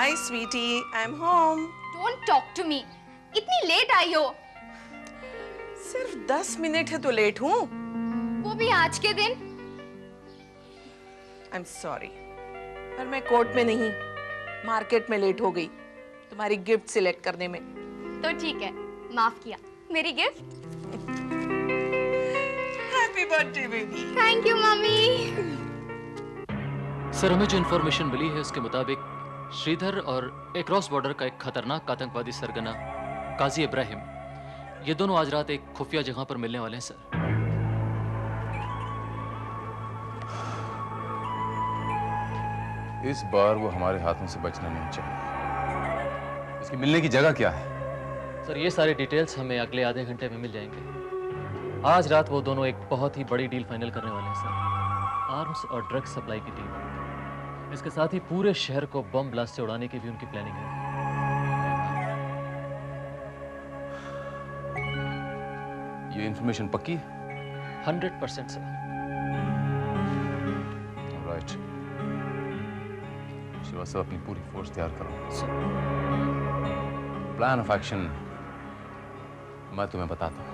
Hi sweetie, I am home. Don't talk to me. इतनी late आई हो? सिर्फ 10 minute है तो लेट हूँ। वो भी आज के दिन। आई एम सॉरी, पर मैं कोर्ट में नहीं, मार्केट में लेट हो गई तुम्हारी गिफ्ट सिलेक्ट करने में। तो ठीक है, माफ किया। मेरी gift? Happy birthday baby. Thank you mummy. Sir, हमें जो इन्फॉर्मेशन मिली है उसके मुताबिक श्रीधर और एक क्रॉस बॉर्डर का एक खतरनाक आतंकवादी सरगना काजी इब्राहिम, ये दोनों आज रात एक खुफिया जगह पर मिलने वाले हैं सर। इस बार वो हमारे हाथों से बचना नहीं चाहिए। इसकी मिलने की जगह क्या है? सर, ये सारे डिटेल्स हमें अगले आधे घंटे में मिल जाएंगे। आज रात वो दोनों एक बहुत ही बड़ी डील फाइनल करने वाले हैं सर। आर्म्स और ड्रग्स सप्लाई की डील। इसके साथ ही पूरे शहर को बम ब्लास्ट से उड़ाने की भी उनकी प्लानिंग है। ये इंफॉर्मेशन पक्की है? 100% सर। राइट। श्रीवास्तव, अपनी पूरी फोर्स तैयार करो। प्लान ऑफ एक्शन मैं तुम्हें बताता हूँ।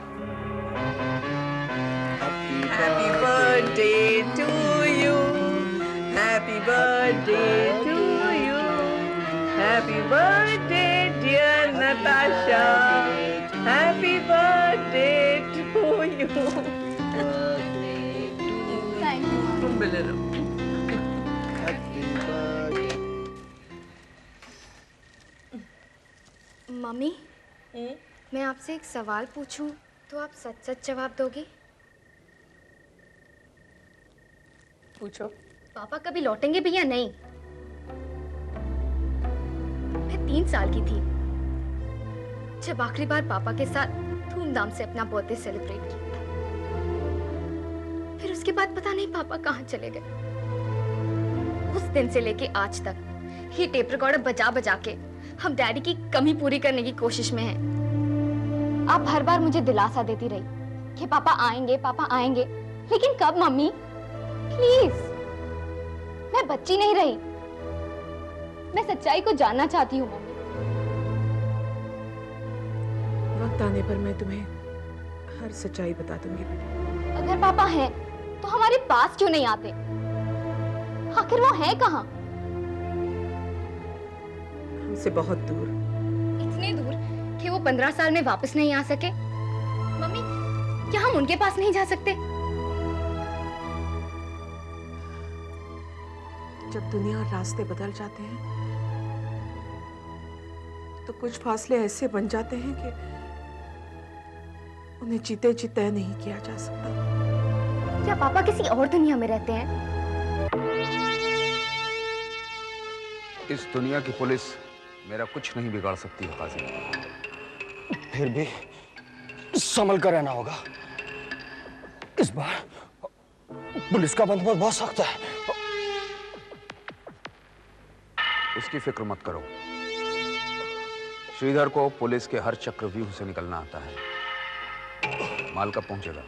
Happy birthday to you, happy birthday to you, happy birthday dear Natasha, happy birthday to you. Thank you. तुम मिले रहो। मम्मी, मैं आपसे एक सवाल पूछूं तो आप सच सच जवाब दोगे? पूछो। पापा कभी लौटेंगे भी या नहीं? मैं 3 साल की थी जब आखिरी बार पापा के साथ धूमधाम से अपना बर्थडे सेलिब्रेट किया। फिर उसके बाद पता नहीं पापा कहाँ चले गए। उस दिन से लेके आज तक ये टेप रिकॉर्डर बजा बजा के हम डैडी की कमी पूरी करने की कोशिश में हैं। आप हर बार मुझे दिलासा देती रही कि पापा आएंगे, लेकिन कब मम्मी? प्लीज, मैं बच्ची नहीं रही, मैं सच्चाई को जानना चाहती हूँ मम्मी। वक्त आने पर मैं तुम्हें हर सच्चाई बता दूंगी बेटा। अगर पापा हैं तो हमारे पास क्यों नहीं आते? आखिर वो है कहाँ? हमसे बहुत दूर। इतने दूर कि वो 15 साल में वापस नहीं आ सके? मम्मी, क्या हम उनके पास नहीं जा सकते? जब दुनिया और रास्ते बदल जाते हैं तो कुछ फासले ऐसे बन जाते हैं कि उन्हें जीते जी तय नहीं किया जा सकता। क्या पापा किसी और दुनिया में रहते हैं? इस दुनिया की पुलिस मेरा कुछ नहीं बिगाड़ सकती है काजी। फिर भी संभल कर रहना होगा। इस बार पुलिस का बंदोबस्त बहुत सख्त है। उसकी फिक्र मत करो। श्रीधर को पुलिस के हर चक्रव्यूह से निकलना आता है। माल कब पहुंचेगा?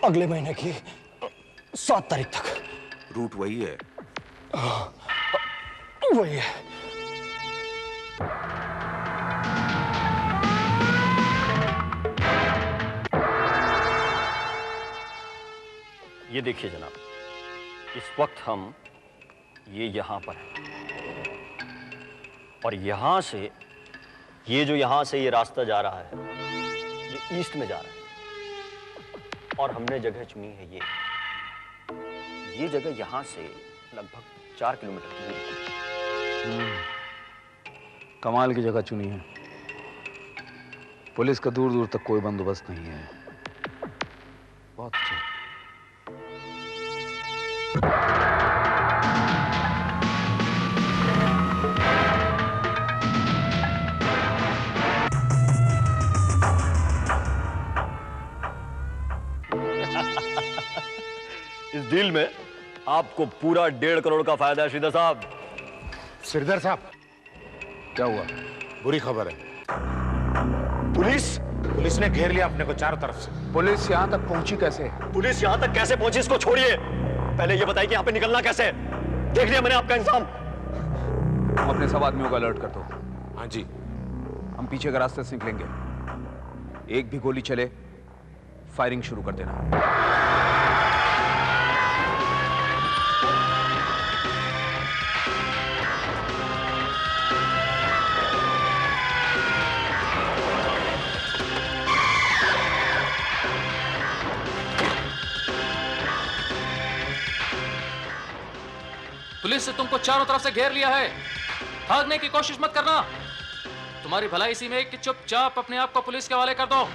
अगले महीने की 7 तारीख तक। रूट वही है? वही है। ये देखिए जनाब, इस वक्त हम ये यहाँ पर हैं और यहाँ से ये रास्ता जा रहा है, ये ईस्ट में जा रहा है और हमने जगह चुनी है ये जगह यहाँ से लगभग 4 किलोमीटर की दूरी पर। कमाल की जगह चुनी है। पुलिस का दूर दूर तक कोई बंदोबस्त नहीं है। बहुत अच्छा। इस डील में आपको पूरा 1.5 करोड़ का फायदा है श्रीधर साहब। श्रीधर साहब, क्या हुआ? बुरी खबर है। पुलिस ने घेर लिया अपने को चारों तरफ से। पुलिस यहाँ तक पहुंची कैसे? पुलिस यहाँ तक कैसे पहुंची इसको छोड़िए, पहले ये बताइए कि यहाँ पे निकलना कैसे है। देख लिया मैंने आपका इंतजाम। तुम अपने सब आदमियों को अलर्ट कर दो। हाँ जी। हम पीछे के रास्ते से निकलेंगे। एक भी गोली चले, फायरिंग शुरू कर देना। पुलिस ने तुमको चारों तरफ से घेर लिया है। भागने की कोशिश मत करना। तुम्हारी भलाई इसी में कि चुपचाप अपने आप को पुलिस के हवाले कर दो।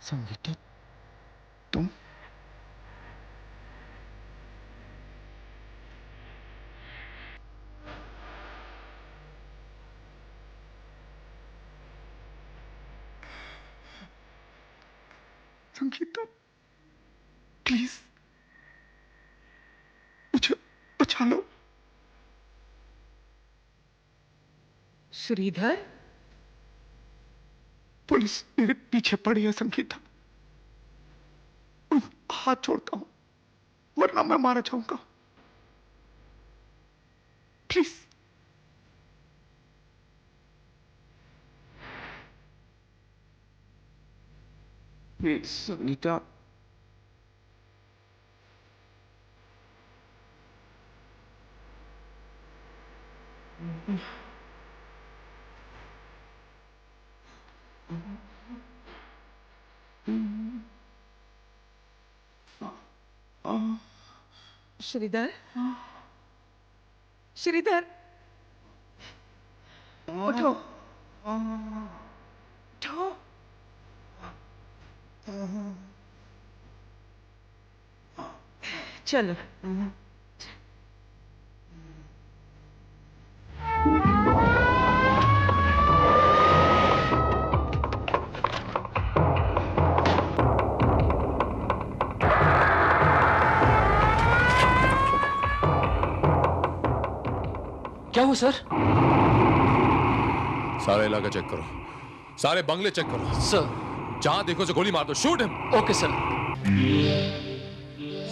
संगीता, तुम? संगीता, प्लीज मुझे बचा लो। श्रीधर, पुलिस मेरे पीछे पड़ी है संगीता। हाथ छोड़ता हूं, वरना मैं मारा जाऊंगा। प्लीज। प्लीज संगीता। श्रीधर, श्रीधर, उठो, उठो। चलो। क्या हुआ सर? सारा इलाका चेक करो, सारे बंगले चेक करो। सर। जहां देखो से गोली मार दो, shoot him. Okay sir.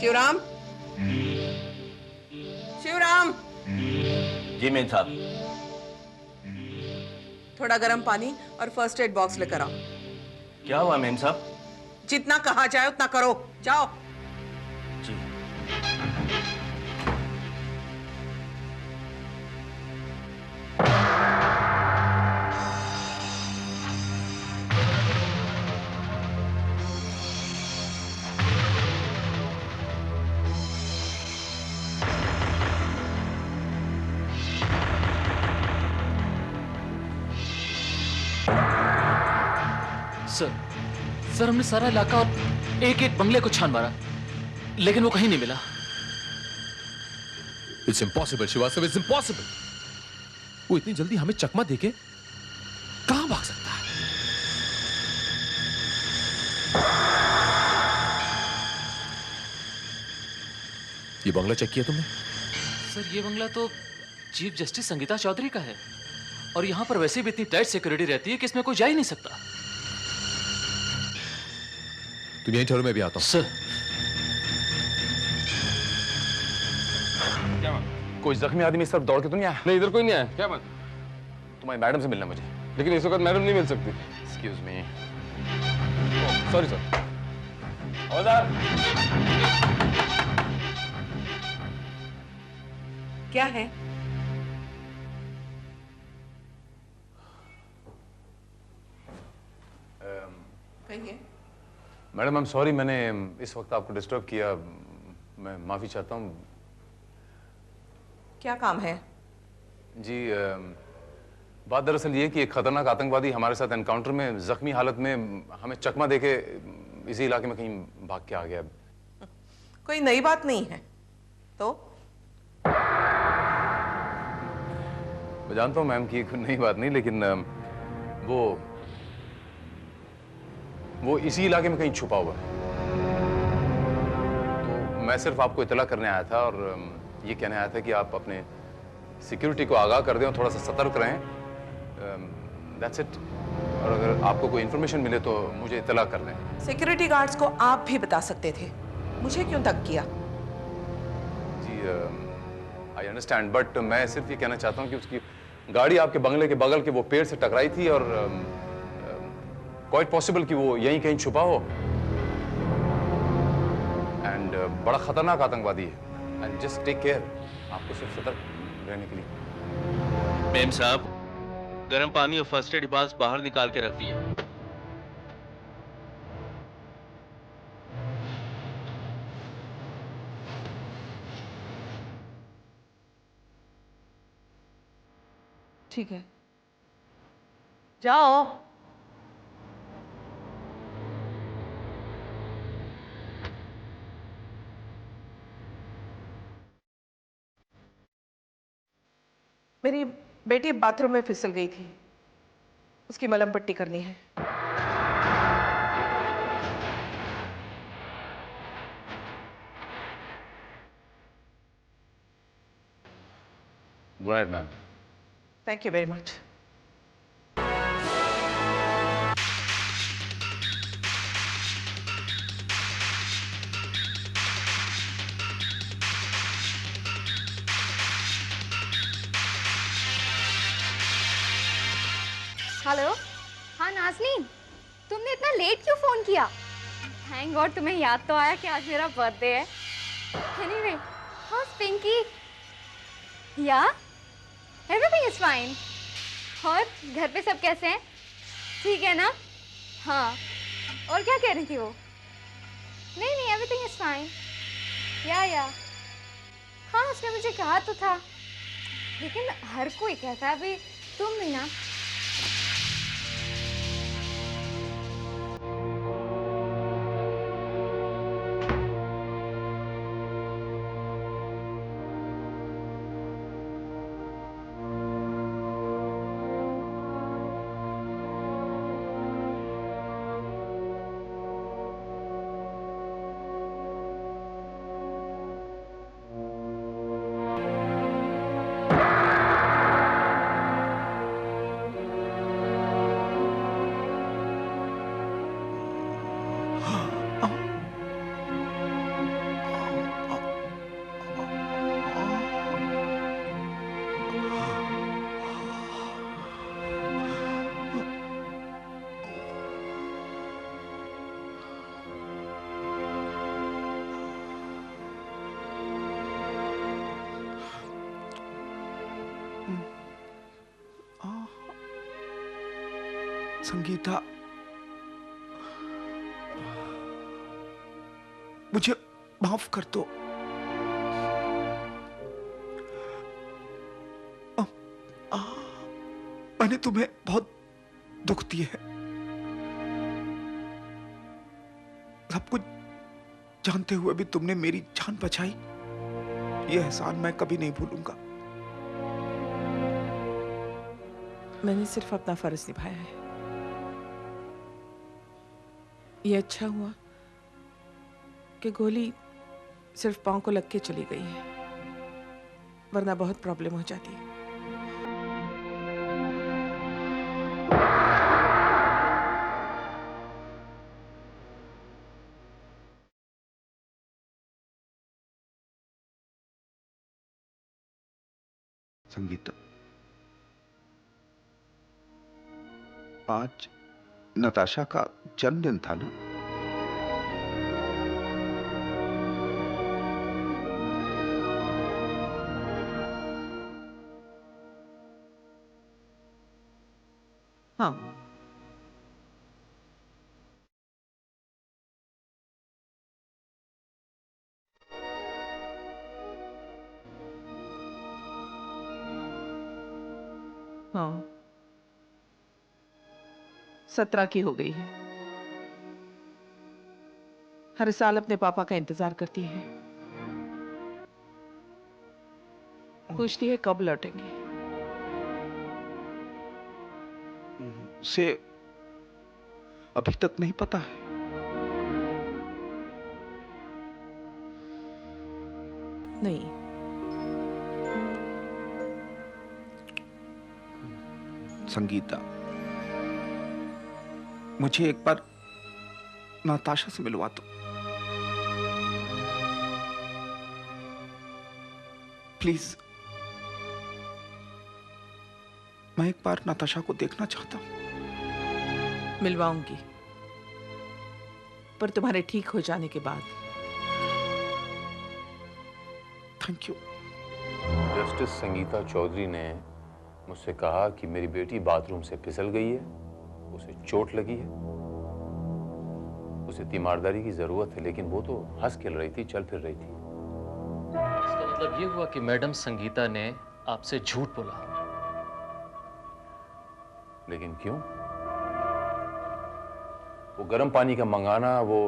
Shivram, Shivram, जी मेम साहब। थोड़ा गर्म पानी और फर्स्ट एड बॉक्स लेकर आओ। क्या हुआ मेम साहब? जितना कहा जाए उतना करो, जाओ। जी। सर हमने सारा इलाका और एक एक बंगले को छान मारा, लेकिन वो कहीं नहीं मिला। It's impossible Shrivastava, it's impossible. वो इतनी जल्दी हमें चकमा देके कहां भाग सकता है? ये बंगला चेक किया तुमने? सर ये बंगला तो चीफ जस्टिस संगीता चौधरी का है, और यहां पर वैसे भी इतनी टाइट सिक्योरिटी रहती है कि इसमें कोई जा ही नहीं सकता। तुम यहीं ठहरो, मैं भी आता हूं। सर। क्या बात? कोई जख्मी आदमी इस तरफ दौड़ के तो नहीं आया? नहीं, इधर कोई नहीं आया। क्या बात? तुम्हारी मैडम से मिलना मुझे। लेकिन इस वक्त मैडम नहीं मिल सकती। Excuse me. Sorry sir. क्या है? कहिए। मैडम, आई एम सॉरी, मैंने इस वक्त आपको डिस्टर्ब किया। मैं माफी चाहता हूँ। क्या काम है? जी, बात दरअसल ये कि एक खतरनाक आतंकवादी हमारे साथ एनकाउंटर में जख्मी हालत में हमें चकमा देके इसी इलाके में कहीं भाग के आ गया। कोई नई बात नहीं है तो? मैं जानता हूँ मैम कि कोई नई बात नहीं, लेकिन वो इसी इलाके में कहीं छुपा हुआ है। तो मैं सिर्फ आपको इतला करने आया था और ये कहने आया था कि आप अपने सिक्योरिटी को आगाह कर दें और थोड़ा सा सतर्क रहें। That's it. और अगर आपको कोई इंफॉर्मेशन मिले तो मुझे इतला कर दें। सिक्योरिटी गार्ड्स को आप भी बता सकते थे, मुझे क्यों तक किया? जी, आई अंडरस्टैंड, बट मैं सिर्फ ये कहना चाहता हूँ कि उसकी गाड़ी आपके बंगले के बगल के वो पेड़ से टकराई थी और क्वाइट पॉसिबल कि वो यहीं कहीं छुपा हो। एंड बड़ा खतरनाक आतंकवादी है। And just take care. आपको सिर्फ सतर्क रहने के लिए। मेम साहब, गर्म पानी और फर्स्ट एड बॉक्स बाहर निकाल के रखिए। ठीक है, जाओ। मेरी बेटी बाथरूम में फिसल गई थी, उसकी मलहम पट्टी करनी है। Good night ma'am. Thank you very much. Hello. हाँ नाज़नीन, तुमने इतना लेट क्यों फोन किया? थैंक गॉड तुम्हें याद तो आया कि आज मेरा बर्थडे है। Anyway, how's Pinky? या एवरीथिंग इज फाइन। और घर पे सब कैसे हैं? ठीक है ना? हाँ। और क्या कह रही थी वो? नहीं, एवरीथिंग इज फाइन। या हाँ, उसने मुझे कहा तो था, लेकिन हर कोई कहता है, अभी तुम भी ना। संगीता, मुझे माफ कर दो। मैंने तुम्हें बहुत दुख दिया है। सब कुछ जानते हुए भी तुमने मेरी जान बचाई, यह एहसान मैं कभी नहीं भूलूंगा। मैंने सिर्फ अपना फर्ज निभाया है। ये अच्छा हुआ कि गोली सिर्फ पांव को लग के चली गई है, वरना बहुत प्रॉब्लम हो जाती है। संगीता, आज नताशा का जन्मदिन था ना? हाँ, हाँ, 17 की हो गई है। हर साल अपने पापा का इंतजार करती है, पूछती है कब लौटेंगे। से अभी तक नहीं पता है? नहीं, संगीता, मुझे एक बार नताशा से मिलवा दो प्लीज। मैं एक बार नताशा को देखना चाहता हूं। मिलवाऊंगी, पर तुम्हारे ठीक हो जाने के बाद। Thank you. Justice Sangeeta Chaudhary ने मुझसे कहा कि मेरी बेटी बाथरूम से फिसल गई है, उसे चोट लगी है, उसे तीमारदारी की जरूरत है, लेकिन वो तो हंस खेल रही थी, चल फिर रही थी। इसका मतलब ये हुआ कि मैडम संगीता ने आपसे झूठ बोला। लेकिन क्यों? वो गर्म पानी का मंगाना, वो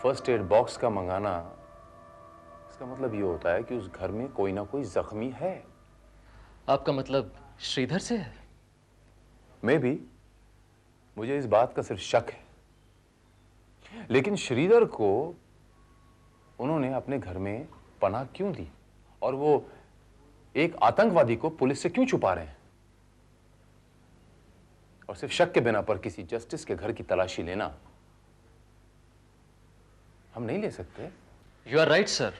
फर्स्ट एड बॉक्स का मंगाना, इसका मतलब ये होता है कि उस घर में कोई ना कोई जख्मी है। आपका मतलब श्रीधर से है? मे भी, मुझे इस बात का सिर्फ शक है। लेकिन श्रीधर को उन्होंने अपने घर में पनाह क्यों दी और वो एक आतंकवादी को पुलिस से क्यों छुपा रहे हैं? और सिर्फ शक के बिना पर किसी जस्टिस के घर की तलाशी लेना हम नहीं ले सकते। यू आर राइट सर,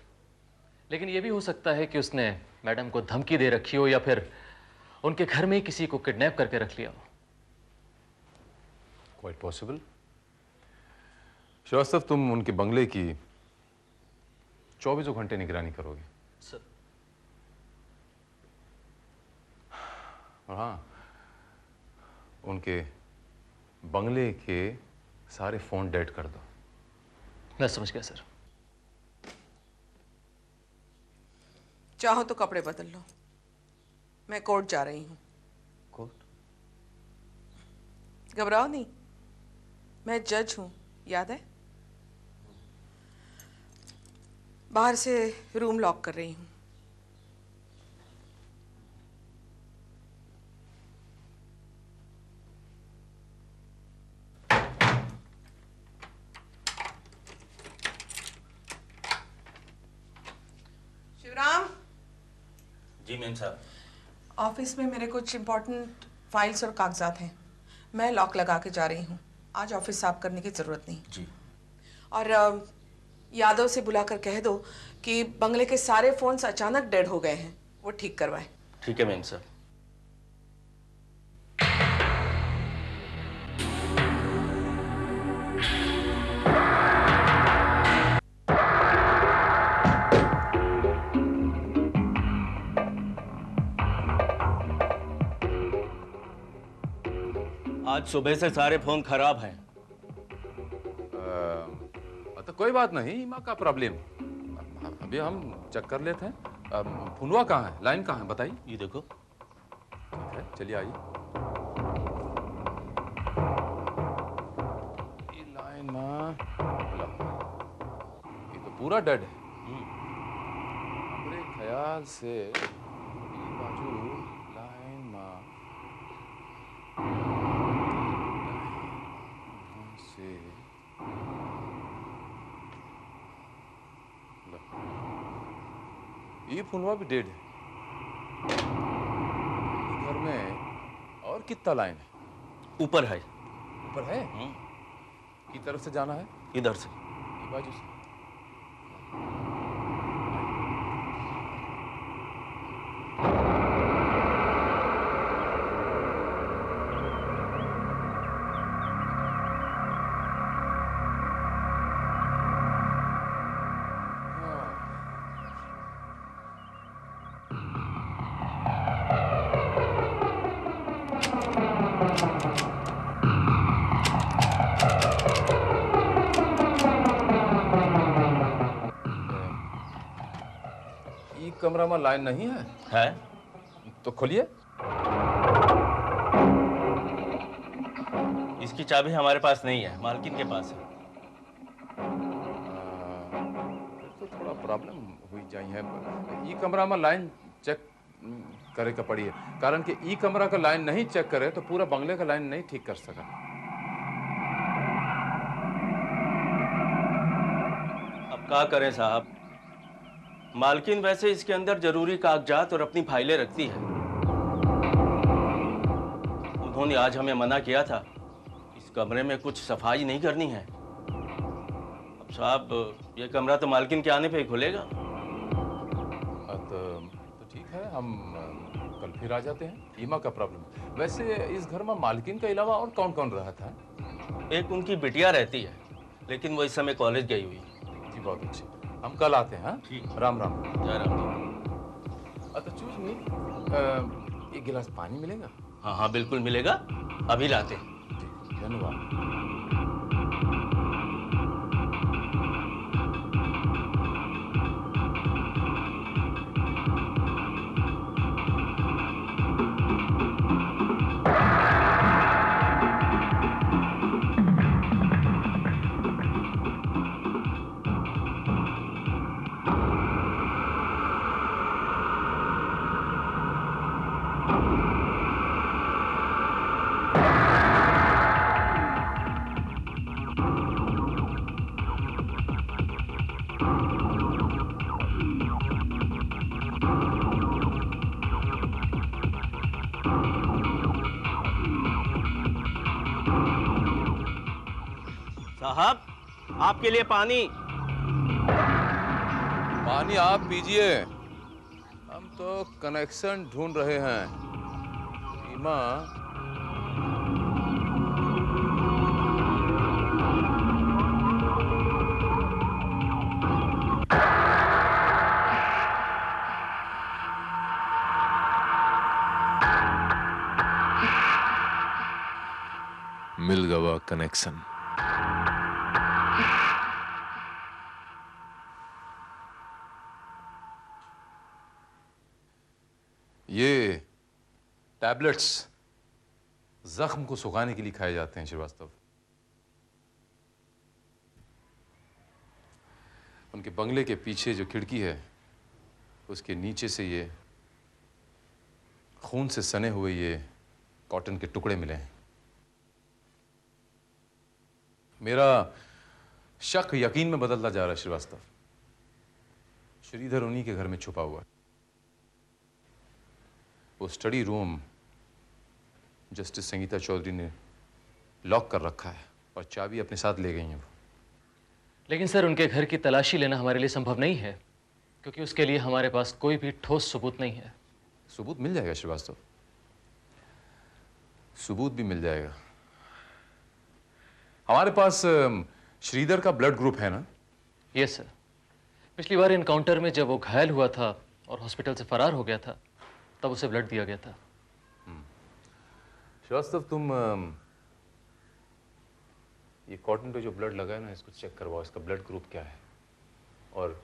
लेकिन यह भी हो सकता है कि उसने मैडम को धमकी दे रखी हो या फिर उनके घर में किसी को किडनैप करके रख लिया हो। Quite possible. श्रीवास्तव, तुम उनके बंगले की 24 घंटे निगरानी करोगे? सर। और हाँ, उनके बंगले के सारे फोन डेड कर दो। मैं समझ गया सर। चाहो तो कपड़े बदल लो, मैं कोर्ट जा रही हूँ। कोर्ट? घबराओ नहीं, मैं जज हूँ, याद है? बाहर से रूम लॉक कर रही हूँ। शिवराम। जी मैम साहब। ऑफिस में मेरे कुछ इम्पोर्टेंट फाइल्स और कागजात हैं, मैं लॉक लगा के जा रही हूँ। आज ऑफिस साफ करने की ज़रूरत नहीं। जी। और यादव से बुलाकर कह दो कि बंगले के सारे फोन्स अचानक डेड हो गए हैं, वो ठीक करवाए। ठीक है मैम साहब। आज सुबह से सारे फोन खराब हैं। तो कोई बात नहीं, ईमा का प्रॉब्लम अभी हम चेक कर लेते हैं। फोनवा कहाँ है, लाइन कहाँ है बताइए। ये देखो। ठीक है, चलिए आइए। ये लाइन माँ, ये तो पूरा डेड है। मेरे ख्याल से ये बाजू लाइन माँ से ये फोनवा भी डेड है। घर में और कितना लाइन है? ऊपर है। ऊपर है? की तरफ से जाना है? इधर से। ये बाजू से। कमरा में लाइन नहीं है? है तो खोलिए। इसकी चाबी हमारे पास नहीं है, मालकिन के पास है। तो थोड़ा प्रॉब्लम हुई जाई है। ई कमरा में लाइन चेक करे का पड़ी है, कारण कि ई कमरा का लाइन नहीं चेक करे तो पूरा बंगले का लाइन नहीं ठीक कर सका। अब क्या करें साहब, मालकिन वैसे इसके अंदर जरूरी कागजात और अपनी फाइलें रखती है। उन्होंने आज हमें मना किया था, इस कमरे में कुछ सफाई नहीं करनी है। अब साहब ये कमरा तो मालकिन के आने पे ही खुलेगा। तो ठीक है, हम कल फिर आ जाते हैं। ईमा का प्रॉब्लम। वैसे इस घर में मालकिन के अलावा और कौन कौन रहा था? एक उनकी बिटिया रहती है, लेकिन वो इस समय कॉलेज गई हुई। जी बहुत अच्छी, हम कल आते हैं। हाँ ठीक। राम राम। जय राम जी। अच्छा चूज मी, एक गिलास पानी मिलेगा? हाँ हाँ बिल्कुल मिलेगा, अभी लाते हैं। धन्यवाद। साहब, आपके लिए पानी। पानी आप पीजिए, हम तो कनेक्शन ढूंढ रहे हैं। रीमा, मिल गया कनेक्शन। ये टैबलेट्स जख्म को सुखाने के लिए खाए जाते हैं श्रीवास्तव। उनके बंगले के पीछे जो खिड़की है उसके नीचे से ये खून से सने हुए ये कॉटन के टुकड़े मिले हैं। मेरा शक यकीन में बदलता जा रहा है श्रीवास्तव। श्रीधर उन्हीं के घर में छुपा हुआ है। वो study room justice Sangeeta Chaudhary ने लॉक कर रखा है और चाबी अपने साथ ले गई हैं वो। लेकिन सर, उनके घर की तलाशी लेना हमारे लिए संभव नहीं है, क्योंकि उसके लिए हमारे पास कोई भी ठोस सबूत नहीं है। सबूत मिल जाएगा श्रीवास्तव, सबूत भी मिल जाएगा। हमारे पास श्रीधर का ब्लड ग्रुप है ना? Yes sir. पिछली बार एनकाउंटर में जब वो घायल हुआ था और हॉस्पिटल से फरार हो गया था, तब उसे ब्लड दिया गया था। श्रीवास्तव, तुम ये कॉटन पे जो ब्लड लगा है ना, इसको चेक करवाओ, इसका ब्लड ग्रुप क्या है, और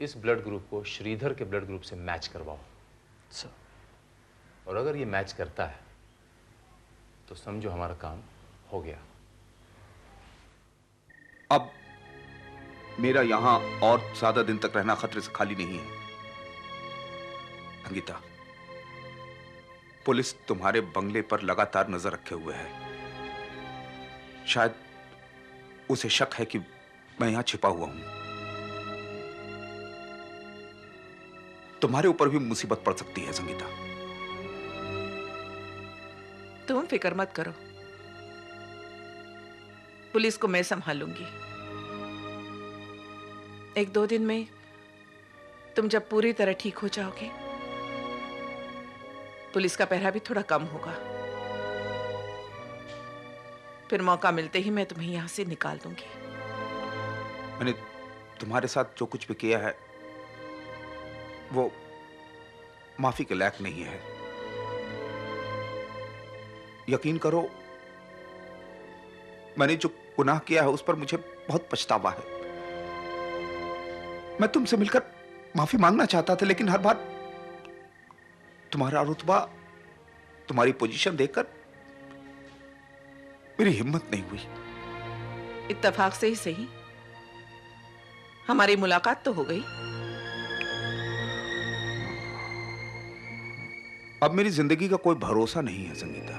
इस ब्लड ग्रुप को श्रीधर के ब्लड ग्रुप से मैच करवाओ सर। और अगर ये मैच करता है तो समझो हमारा काम हो गया। अब मेरा यहां और ज्यादा दिन तक रहना खतरे से खाली नहीं है। संगीता, पुलिस तुम्हारे बंगले पर लगातार नजर रखे हुए है। शायद उसे शक है कि मैं यहां छिपा हुआ हूं। तुम्हारे ऊपर भी मुसीबत पड़ सकती है संगीता। तुम फिक्र मत करो, पुलिस को मैं संभालूंगी। 1-2 दिन में तुम जब पूरी तरह ठीक हो जाओगे, पुलिस का पहरा भी थोड़ा कम होगा। फिर मौका मिलते ही मैं तुम्हें यहां से निकाल दूंगी। मैंने तुम्हारे साथ जो कुछ भी किया है वो माफी के लायक नहीं है। यकीन करो, मैंने जो गुनाह किया है उस पर मुझे बहुत पछतावा है। मैं तुमसे मिलकर माफी मांगना चाहता था, लेकिन हर बार तुम्हारा रुतबा, तुम्हारी पोजीशन देखकर मेरी हिम्मत नहीं हुई। इत्तेफाक से ही सही, हमारी मुलाकात तो हो गई। अब मेरी जिंदगी का कोई भरोसा नहीं है संगीता।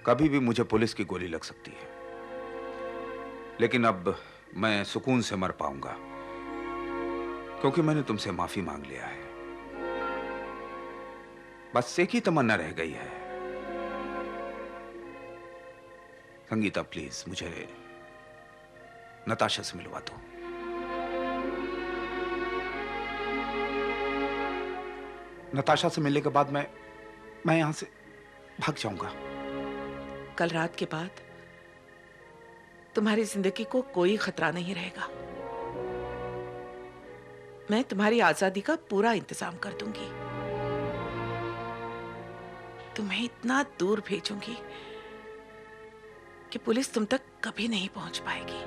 कभी भी मुझे पुलिस की गोली लग सकती है, लेकिन अब मैं सुकून से मर पाऊंगा, क्योंकि मैंने तुमसे माफी मांग लिया है। बस एक ही तमन्ना रह गई है। संगीता, प्लीज मुझे नताशा से मिलवा दो। नताशा से मिलने के बाद मैं यहां से भाग जाऊंगा। कल रात के बाद तुम्हारी जिंदगी को कोई खतरा नहीं रहेगा। मैं तुम्हारी आजादी का पूरा इंतजाम कर दूंगी। तुम्हें इतना दूर भेजूंगी कि पुलिस तुम तक कभी नहीं पहुंच पाएगी।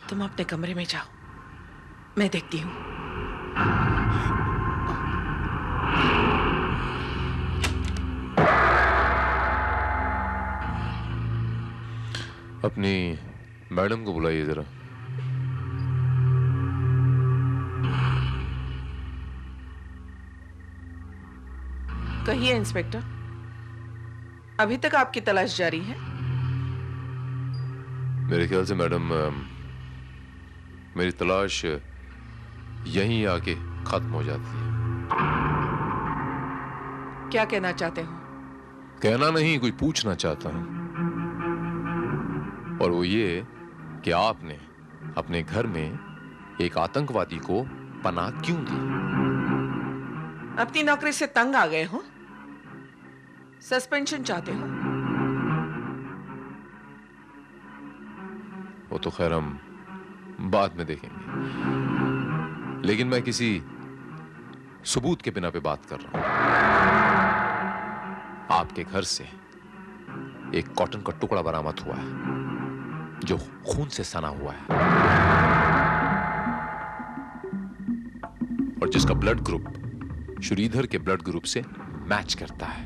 तुम अपने कमरे में जाओ, मैं देखती हूं। अपनी मैडम को बुलाइए जरा। कहिए इंस्पेक्टर, अभी तक आपकी तलाश जारी है? मेरे ख्याल से मैडम मेरी तलाश यहीं आके खत्म हो जाती है। क्या कहना चाहते हो? कहना नहीं, कोई पूछना चाहता हूं, और वो ये कि आपने अपने घर में एक आतंकवादी को पनाह क्यों दी? अपनी नौकरी से तंग आ गए हो? सस्पेंशन चाहते हो? वो तो खैर हम बाद में देखेंगे, लेकिन मैं किसी सबूत के बिना पे बात कर रहा हूं। आपके घर से एक कॉटन का टुकड़ा बरामद हुआ है जो खून से सना हुआ है, और जिसका ब्लड ग्रुप श्रीधर के ब्लड ग्रुप से मैच करता है।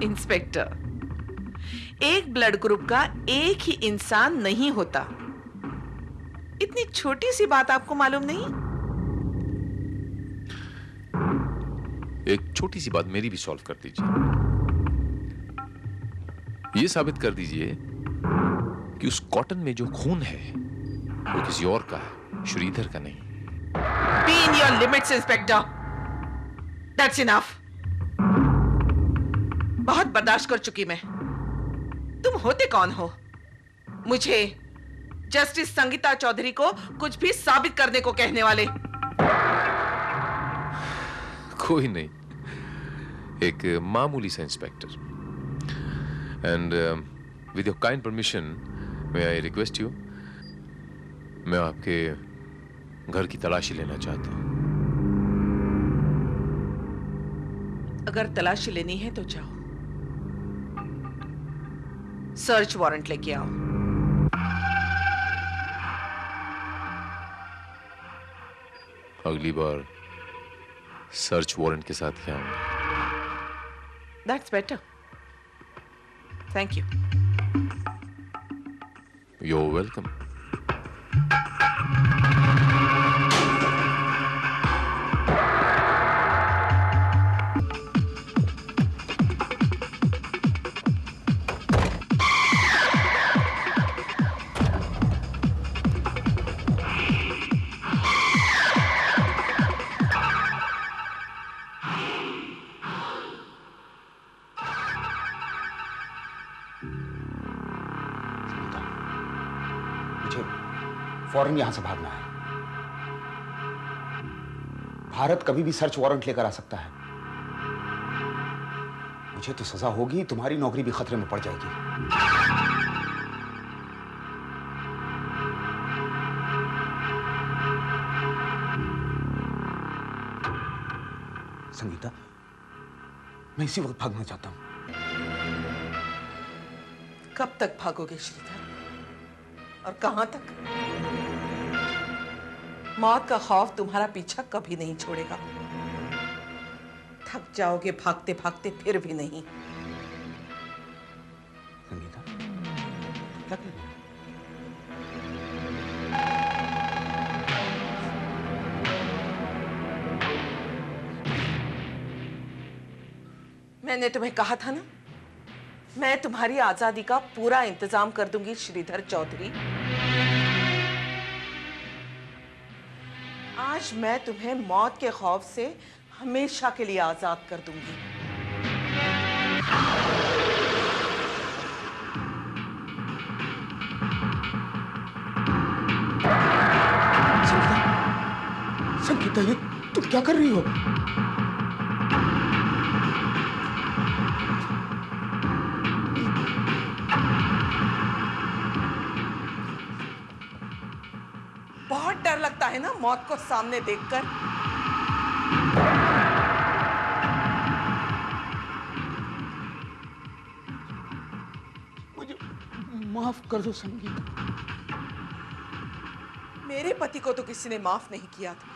इंस्पेक्टर, एक ब्लड ग्रुप का एक ही इंसान नहीं होता। इतनी छोटी सी बात आपको मालूम नहीं? एक छोटी सी बात मेरी भी सॉल्व कर दीजिए। ये साबित कर दीजिए कि उस कॉटन में जो खून है वो किसी और का है, श्रीधर का नहीं। Be in your limits, inspector. That's enough। बहुत बर्दाश्त कर चुकी मैं। तुम होते कौन हो मुझे जस्टिस संगीता चौधरी को कुछ भी साबित करने को कहने वाले? कोई नहीं, एक मामूली सा inspector. And with your kind permission may I request you, मैं आपके घर की तलाशी लेना चाहता हूं। अगर तलाशी लेनी है तो जाओ, सर्च वारंट लेके आओ। अगली बार सर्च वारंट के साथ क्या आऊंगा। That's better। Thank you। You're welcome। फौरन यहां से भागना है। भारत कभी भी सर्च वारंट लेकर आ सकता है। मुझे तो सजा होगी, तुम्हारी नौकरी भी खतरे में पड़ जाएगी। संगीता, मैं इसी वक्त भागना चाहता हूं। कब तक भागोगे श्रीधर, और कहां तक? मौत का खौफ तुम्हारा पीछा कभी नहीं छोड़ेगा। थक जाओगे भागते भागते, फिर भी नहीं। संगीता, क्या कर रही हो? मैंने तुम्हें कहा था ना, मैं तुम्हारी आजादी का पूरा इंतजाम कर दूंगी श्रीधर चौधरी। आज मैं तुम्हें मौत के खौफ से हमेशा के लिए आजाद कर दूंगी। संगीता, ये तुम क्या कर रही हो? बहुत डर लगता है ना मौत को सामने देखकर। मुझे माफ कर दो संगीता। मेरे पति को तो किसी ने माफ नहीं किया था।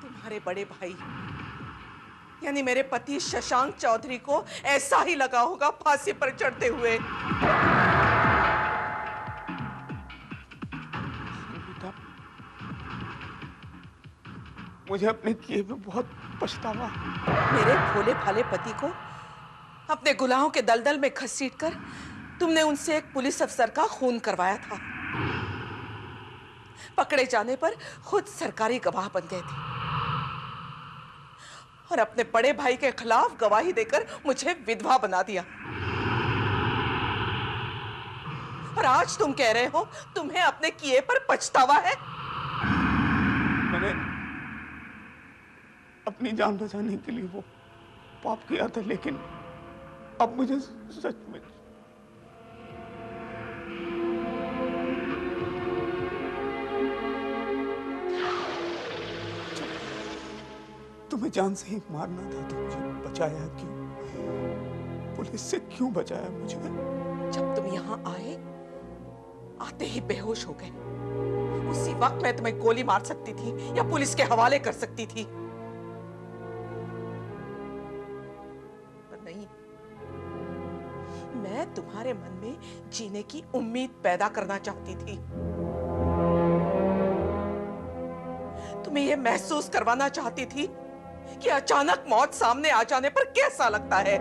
तुम्हारे बड़े भाई यानी मेरे पति शशांक चौधरी को ऐसा ही लगा होगा फांसी पर चढ़ते हुए। मुझे अपने किए में बहुत पछतावा। मेरे भोले भाले पति को अपने गुनाहों के दलदल में घसीटकर तुमने उनसे एक पुलिस अफसर का खून करवाया था। पकड़े जाने पर खुद सरकारी गवाह बन गए थे और अपने बड़े भाई के खिलाफ गवाही देकर मुझे विधवा बना दिया। और आज तुम कह रहे हो तुम्हें अपने किए पर पछतावा है। मैंने अपनी जान बचाने के लिए वो पाप किया था, लेकिन अब मुझे सच में तुम्हें जान से ही मारना था तो मुझे बचाया क्यों? पुलिस से क्यों बचाया मुझे? जब तुम यहाँ आए, आते ही बेहोश हो गए। उसी वक्त मैं तुम्हें गोली मार सकती थी या पुलिस के हवाले कर सकती थी, पर नहीं। मैं तुम्हारे मन में जीने की उम्मीद पैदा करना चाहती थी, तुम्हें यह महसूस करवाना चाहती थी कि अचानक मौत सामने आ जाने पर कैसा लगता है।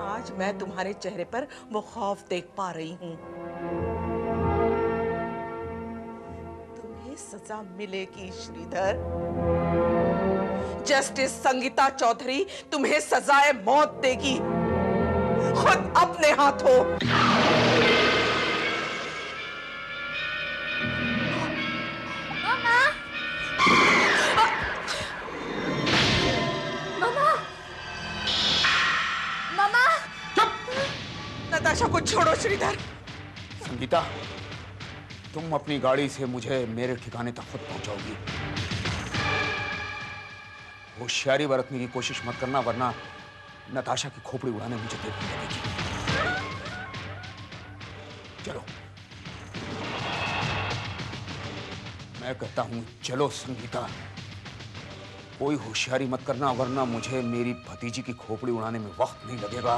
आज मैं तुम्हारे चेहरे पर वो खौफ देख पा रही हूं। तुम्हें सजा मिलेगी श्रीधर। जस्टिस संगीता चौधरी तुम्हें सजाए मौत देगी, खुद अपने हाथों। नताशा को छोड़ो श्रीधर। संगीता, तुम अपनी गाड़ी से मुझे मेरे ठिकाने तक खुद पहुंचाओगी। होशियारी बरतने की कोशिश मत करना, वरना नताशा की खोपड़ी उड़ाने मुझे देर नहीं लगेगी। चलो, मैं कहता हूं चलो संगीता। कोई होशियारी मत करना, वरना मुझे मेरी भतीजी की खोपड़ी उड़ाने में वक्त नहीं लगेगा।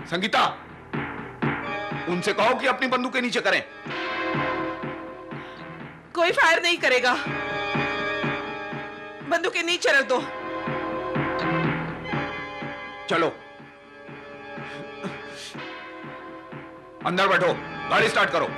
संगीता, उनसे कहो कि अपनी बंदूकें नीचे करें। कोई फायर नहीं करेगा, बंदूकें नीचे रख दो। चलो अंदर बैठो, गाड़ी स्टार्ट करो।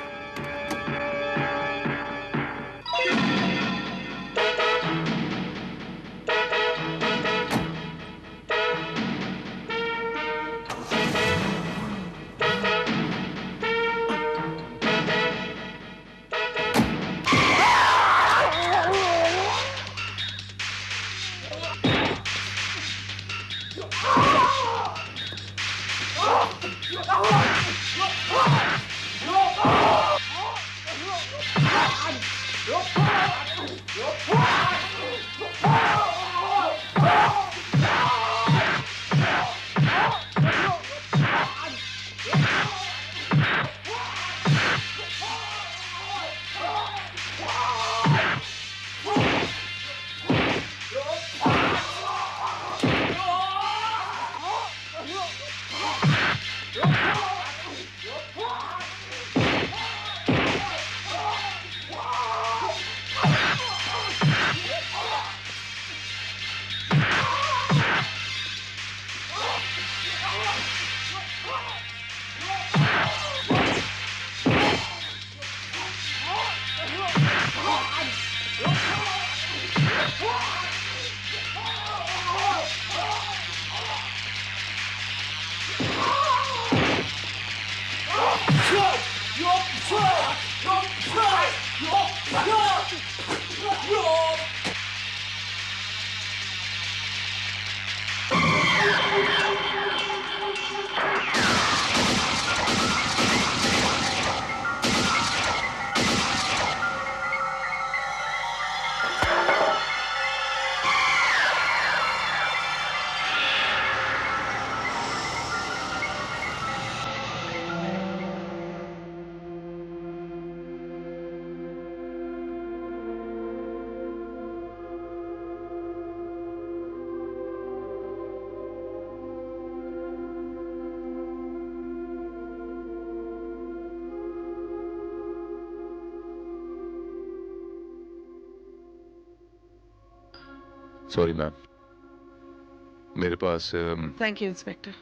सॉरी मैम, मेरे पास थैंक यू इंस्पेक्टर,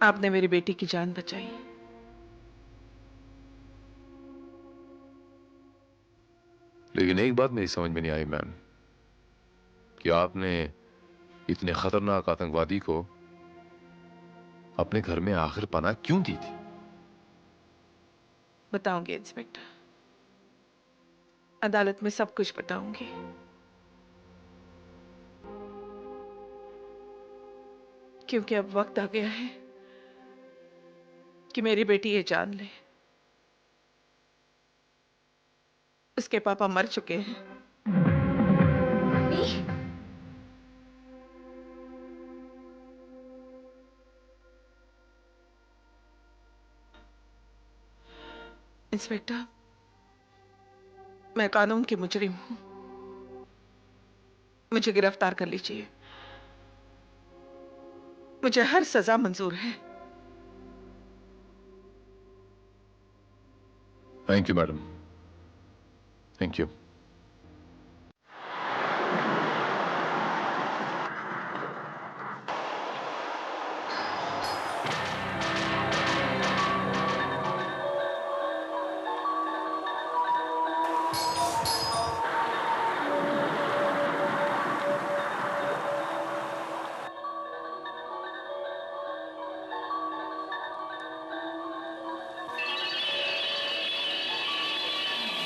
आपने मेरी बेटी की जान बचाई। लेकिन एक बात मेरी समझ में नहीं आई मैम, कि आपने इतने खतरनाक आतंकवादी को अपने घर में आखिर पनाह क्यों दी थी? बताऊंगी इंस्पेक्टर, अदालत में सब कुछ बताऊंगी। क्योंकि अब वक्त आ गया है कि मेरी बेटी ये जान ले, उसके पापा मर चुके हैं। इंस्पेक्टर, मैं कानून की मुजरिम हूं, मुझे गिरफ्तार कर लीजिए, मुझे हर सजा मंजूर है। Thank you madam, thank you.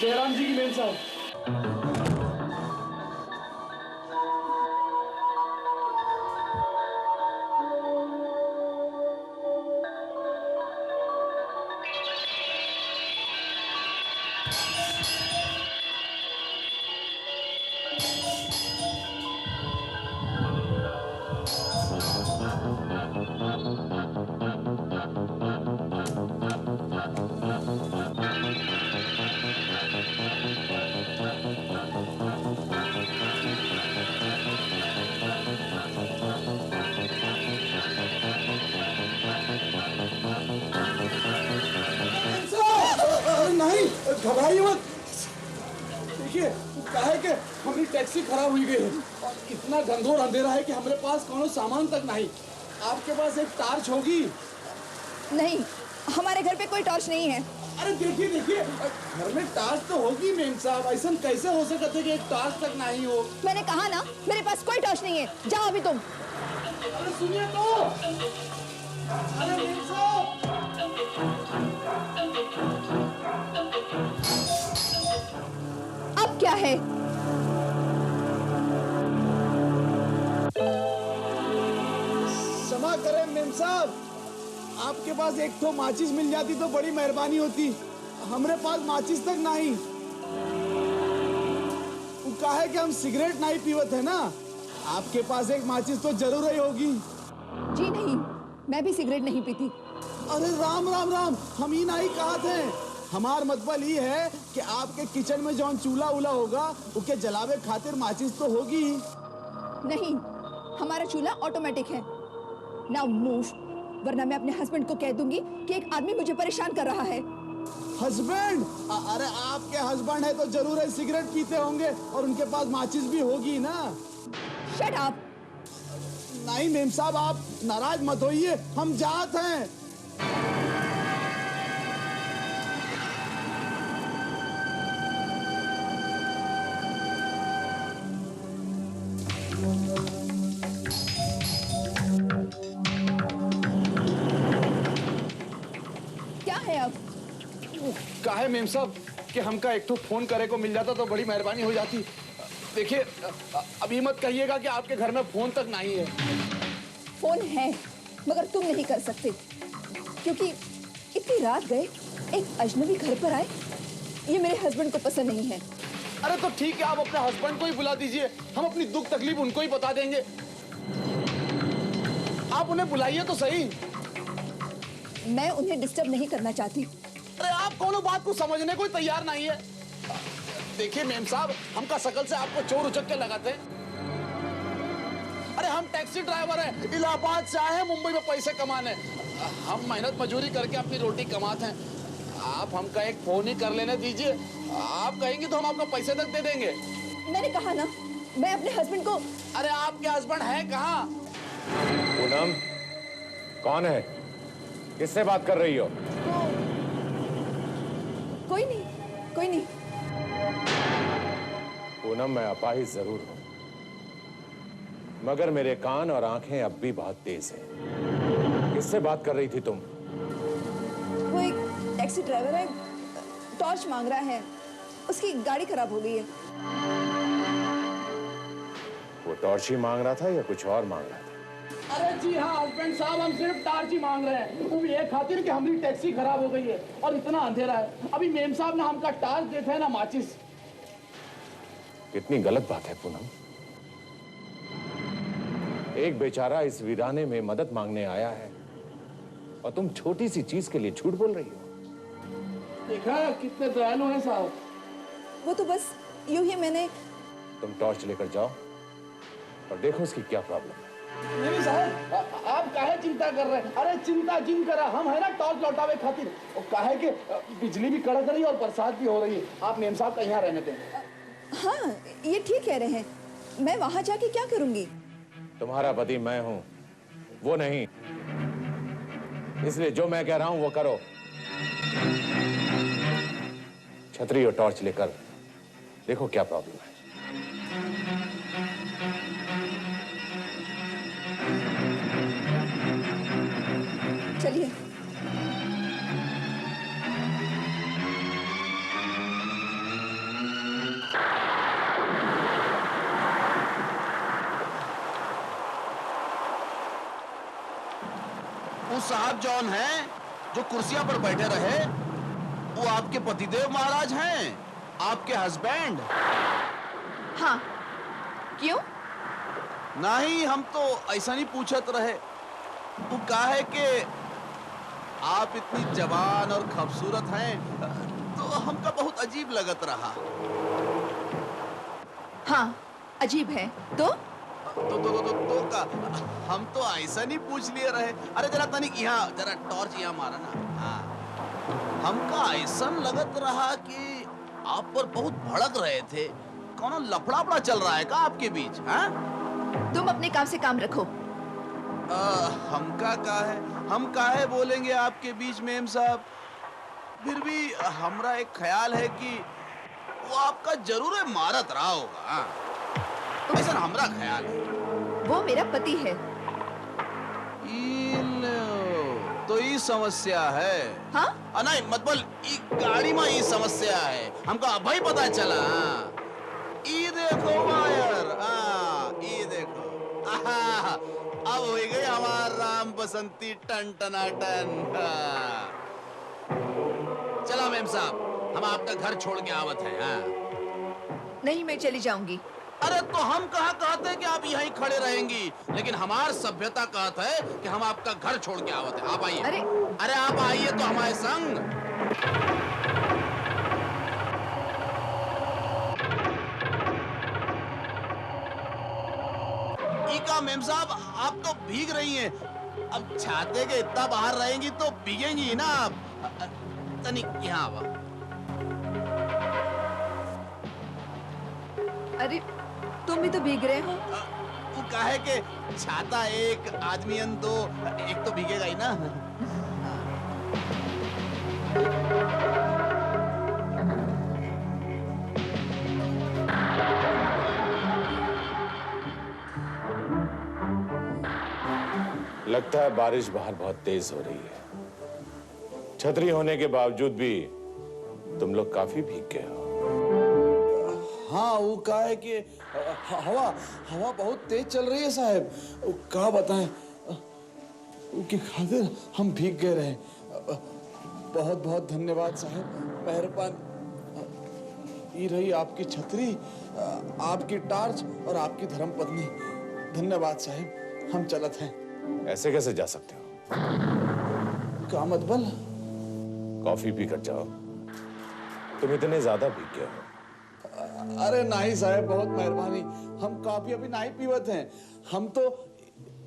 Jairam ji की मेम साहब। घबराइए मत। देखिए क्या है कि हमारी टैक्सी खराब हुई गई है और इतना घनघोर अंधेरा है कि हमारे पास कोनो सामान तक नहीं। आपके पास एक टॉर्च होगी? नहीं, हमारे घर पे कोई टॉर्च नहीं है। अरे देखिए देखिए, घर में टॉर्च तो होगी मेम साहब, ऐसा कैसे हो सकता है कि एक टॉर्च तक नहीं हो? मैंने कहा ना, मेरे पास कोई टॉर्च नहीं है। जाओ अभी तुम। अरे सुनिए तो, अरे मेम साहब। अब क्या है? क्षमा करें मेम साहब, आपके पास एक तो माचिस मिल जाती तो बड़ी मेहरबानी होती। हमारे पास माचिस तक नहीं। वो कहा है कि हम सिगरेट नहीं पीवत है ना, आपके पास एक माचिस तो जरूर ही होगी। जी नहीं, मैं भी सिगरेट नहीं पीती। अरे राम राम राम, हम ही नहीं कहा थे। हमार मतलब ये है कि आपके किचन में जो चूल्हा उला होगा उसके जलावे खातिर माचिस तो होगी। नहीं, हमारा चूल्हा ऑटोमेटिक है। नाउ मूव, वरना मैं अपने हस्बैंड को कह दूंगी कि एक आदमी मुझे परेशान कर रहा है। हस्बैंड? अरे आपके हस्बैंड है तो जरूर है सिगरेट पीते होंगे और उनके पास माचिस भी होगी ना। Shut up. नहीं मेम साहब, आप नाराज मत होइए, हम जात हैं। काहे मेम साहब कि हमका एक तो फोन करे को मिल जाता तो बड़ी मेहरबानी हो जाती। देखिए अभी मत कहिएगा कि आपके घर में फोन तक नहीं है। फोन है मगर तुम नहीं कर सकते, क्योंकि इतनी रात गए एक अजनबी घर पर आए, ये मेरे हस्बैंड को पसंद नहीं है। अरे तो ठीक है, आप अपने हस्बैंड को ही बुला दीजिए, हम अपनी दुख तकलीफ उनको ही बता देंगे। आप उन्हें बुलाइए तो सही। मैं उन्हें डिस्टर्ब नहीं करना चाहती। अरे आप कोनो बात को समझने को तैयार नहीं है। देखिए मेम साहब, हमका शकल से आपको चोर उचक के लगाते। अरे हम टैक्सी ड्राइवर हैं, इलाहाबाद से आए हैं मुंबई में पैसे कमाने। हम मेहनत मजदूरी करके अपनी रोटी कमाते हैं। आप हमका एक फोन ही कर लेने दीजिए, आप कहेंगे तो हम आपको पैसे तक दे देंगे। मैंने कहा ना, मैं अपने हस्बैंड को। अरे आपके हस्बैंड है कहाँ? पूनम, कौन है? किससे बात कर रही हो? कोई नहीं, कोई नहीं। पूनम, मैं अपाहिज जरूर हूं, मगर मेरे कान और आंखें अब भी बहुत तेज हैं। किससे बात कर रही थी तुम? वो एक टैक्सी ड्राइवर है, टॉर्च मांग रहा है, उसकी गाड़ी खराब हो गई है। वो टॉर्च ही मांग रहा था या कुछ और मांग रहा था? अरे जी हाँ हस्बैंड साहब, हम सिर्फ टार्च ही मांग रहे हैं। वो भी ये खातिर कि हमारी टैक्सी खराब हो गई है और इतना अंधेरा है। अभी मेम साहब ने हमका टार्च देखा है ना माचिस। कितनी गलत बात है पूनम। एक बेचारा इस वीराने में मदद मांगने आया है और तुम छोटी सी चीज के लिए झूठ बोल रही हो। देखा कितने दयालु हैं साहब। वो तो बस यूं ही मैंने। तुम टॉर्च लेकर जाओ और देखो उसकी क्या प्रॉब्लम है। नहीं साहब, आप काहे चिंता कर रहे हैं? अरे चिंता जिन करा, हम है ना टॉर्च लौटावे खातिर। और काहे के बिजली भी कड़क रही है और बरसात भी हो रही है। आप मेम साहब का यहाँ रहने दें। हाँ, ये ठीक कह रहे हैं। मैं वहां जाके क्या करूंगी? तुम्हारा पति मैं हूं, वो नहीं। इसलिए जो मैं कह रहा हूं वो करो। छतरी और टॉर्च लेकर देखो क्या प्रॉब्लम है। चलिए। वो साहब जॉन हैं जो कुर्सियां पर बैठे रहे, वो आपके पतिदेव महाराज हैं, आपके हस्बैंड? हाँ, क्यों? नहीं, हम तो ऐसा नहीं पूछत रहे। वो कहा है कि आप इतनी जवान और खूबसूरत हैं, तो हमका बहुत अजीब लगत रहा। हाँ, अजीब है। तो का हम तो ऐसा नहीं पूछ लिए रहे। अरे जरा तनिक यहाँ, जरा टॉर्च यहाँ मारा ना। हाँ, हमका ऐसा लगत रहा कि आप पर बहुत भड़क रहे थे। कौन लफड़ा चल रहा है का आपके बीच? हाँ, तुम अपने काम से काम रखो। हमका का है, हम काहे बोलेंगे आपके बीच मेम साहब। फिर भी हमरा एक ख्याल है कि वो आपका जरूर मारत रहा होगा। ऐसा हमरा ख्याल है। वो मेरा पति है। तो ये समस्या है। हाँ? नहीं मतलब गाड़ी में ये समस्या है, हमको अभी पता चला। ये देखो वायर, ये देखो, अब हो गई हमार राम बसंती टन टना टन। चला मेम साहब, हम आपका घर छोड़ के आवत हैं। नहीं, मैं चली जाऊंगी। अरे तो हम कहाँ कहते हैं कि आप यहीं खड़े रहेंगी, लेकिन हमार सभ्यता कहता है कि हम आपका घर छोड़ के आवत हैं। आप आइए। अरे आप आइए तो हमारे संग। इका मेम साहब, आप तो भीग रही हैं। अब छाते के इतना बाहर रहेंगी तो भीगेंगी ही ना आप। तनिक यहाँ आवा। अरे तुम भी तो भीग रहे हो। वो काहे के छाता एक आदमी दो, एक तो भीगेगा ही ना। लगता है बारिश बाहर बहुत तेज हो रही है। छतरी होने के बावजूद भी तुम लोग काफी भीग गए हो। हाँ, वो कहा है कि हवा बहुत तेज चल रही है साहब। कहा बताएं, उसकी खातिर हम भीग गए रहे। बहुत बहुत धन्यवाद साहब, मेहरबान। ये रही आपकी छतरी, आपकी टार्च और आपकी धर्मपत्नी। धन्यवाद साहब, हम चलत हैं। ऐसे कैसे जा सकते हो? क्या मतबल? कॉफी पी कर जाओ, तुम इतने ज्यादा भीग गए हो। अरे नहीं साहब, बहुत मेहरबानी। हम कॉफी अभी नहीं पीवत हैं। हम तो।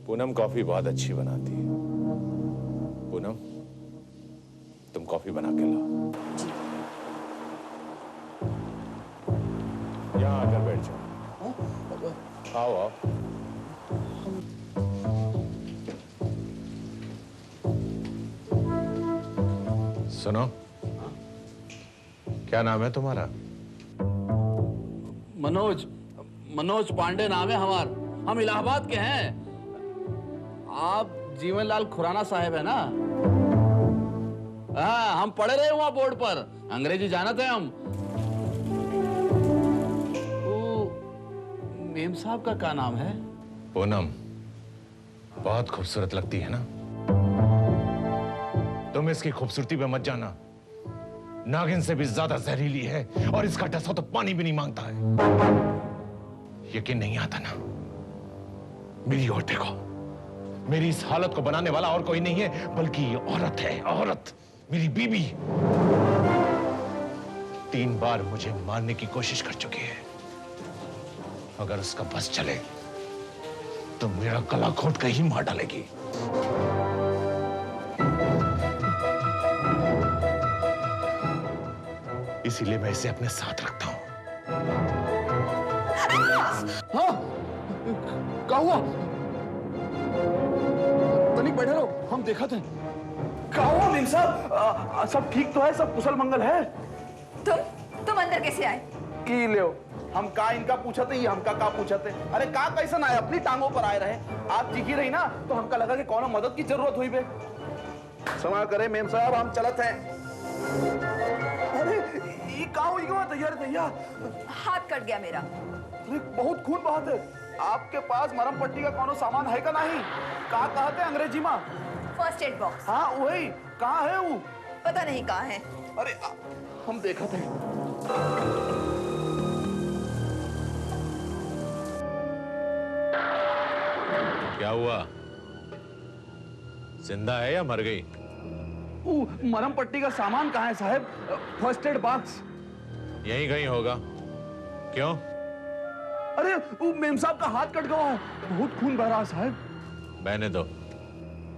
पूनम कॉफी बहुत अच्छी बनाती है। पूनम, तुम कॉफी बना के लाओ। यहाँ आकर बैठ जाओ। आओ आओ। सुनो, क्या नाम है तुम्हारा? मनोज पांडे नाम है हमार। हम इलाहाबाद के हैं। आप जीवनलाल खुराना साहब है ना? हाँ, हम पढ़े रहे वहां बोर्ड पर, अंग्रेजी जानते हैं हम। मेम साहब का क्या नाम है? पूनम, बहुत खूबसूरत लगती है ना? तुम इसकी खूबसूरती पे मत जाना। नागिन से भी ज्यादा जहरीली है और इसका डसा तो पानी भी नहीं मांगता है। यकीन नहीं आता ना? मेरी ओर देखो। मेरी इस हालत को बनाने वाला और कोई नहीं है बल्कि ये औरत है, औरत, मेरी बीबी। 3 बार मुझे मारने की कोशिश कर चुकी है। अगर उसका बस चले तो मेरा गला घोट कर ही मार डालेगी। इसीलिए मैं इसे अपने साथ रखता हूं। हाँ, क्या हुआ? तनिक बैठे रहो, हम देखा थे। क्या हुआ मेम साहब? सब ठीक तो है? सब कुशल मंगल है? तुम अंदर कैसे आए? की ले हम का इनका पूछा थे, हमका का पूछा थे। अरे का कैसा ना आए, अपनी टांगों पर आए रहे। आप दिखी रही ना तो हमका लगा कि कौन मदद की जरूरत हुई बे। क्षमा करे मेम साहब, हम चलत हैं। अरे ये का हुई तैयार हाथ कट गया मेरा। अरे बहुत खून बहात है। आपके पास मरम पट्टी का कौन सामान है का नहीं? का कहते अंग्रेजी में? First aid box. हाँ वही। कहाँ है वो? पता नहीं कहाँ है। अरे हम देखा थे। क्या हुआ? जिंदा है या मर गई? मरम पट्टी का सामान कहाँ है साहब? फर्स्ट एड बॉक्स यहीं कहीं होगा। क्यों? अरे वो मेम साहब का हाथ कट गया है, बहुत खून बह रहा है साहब। बहने दो।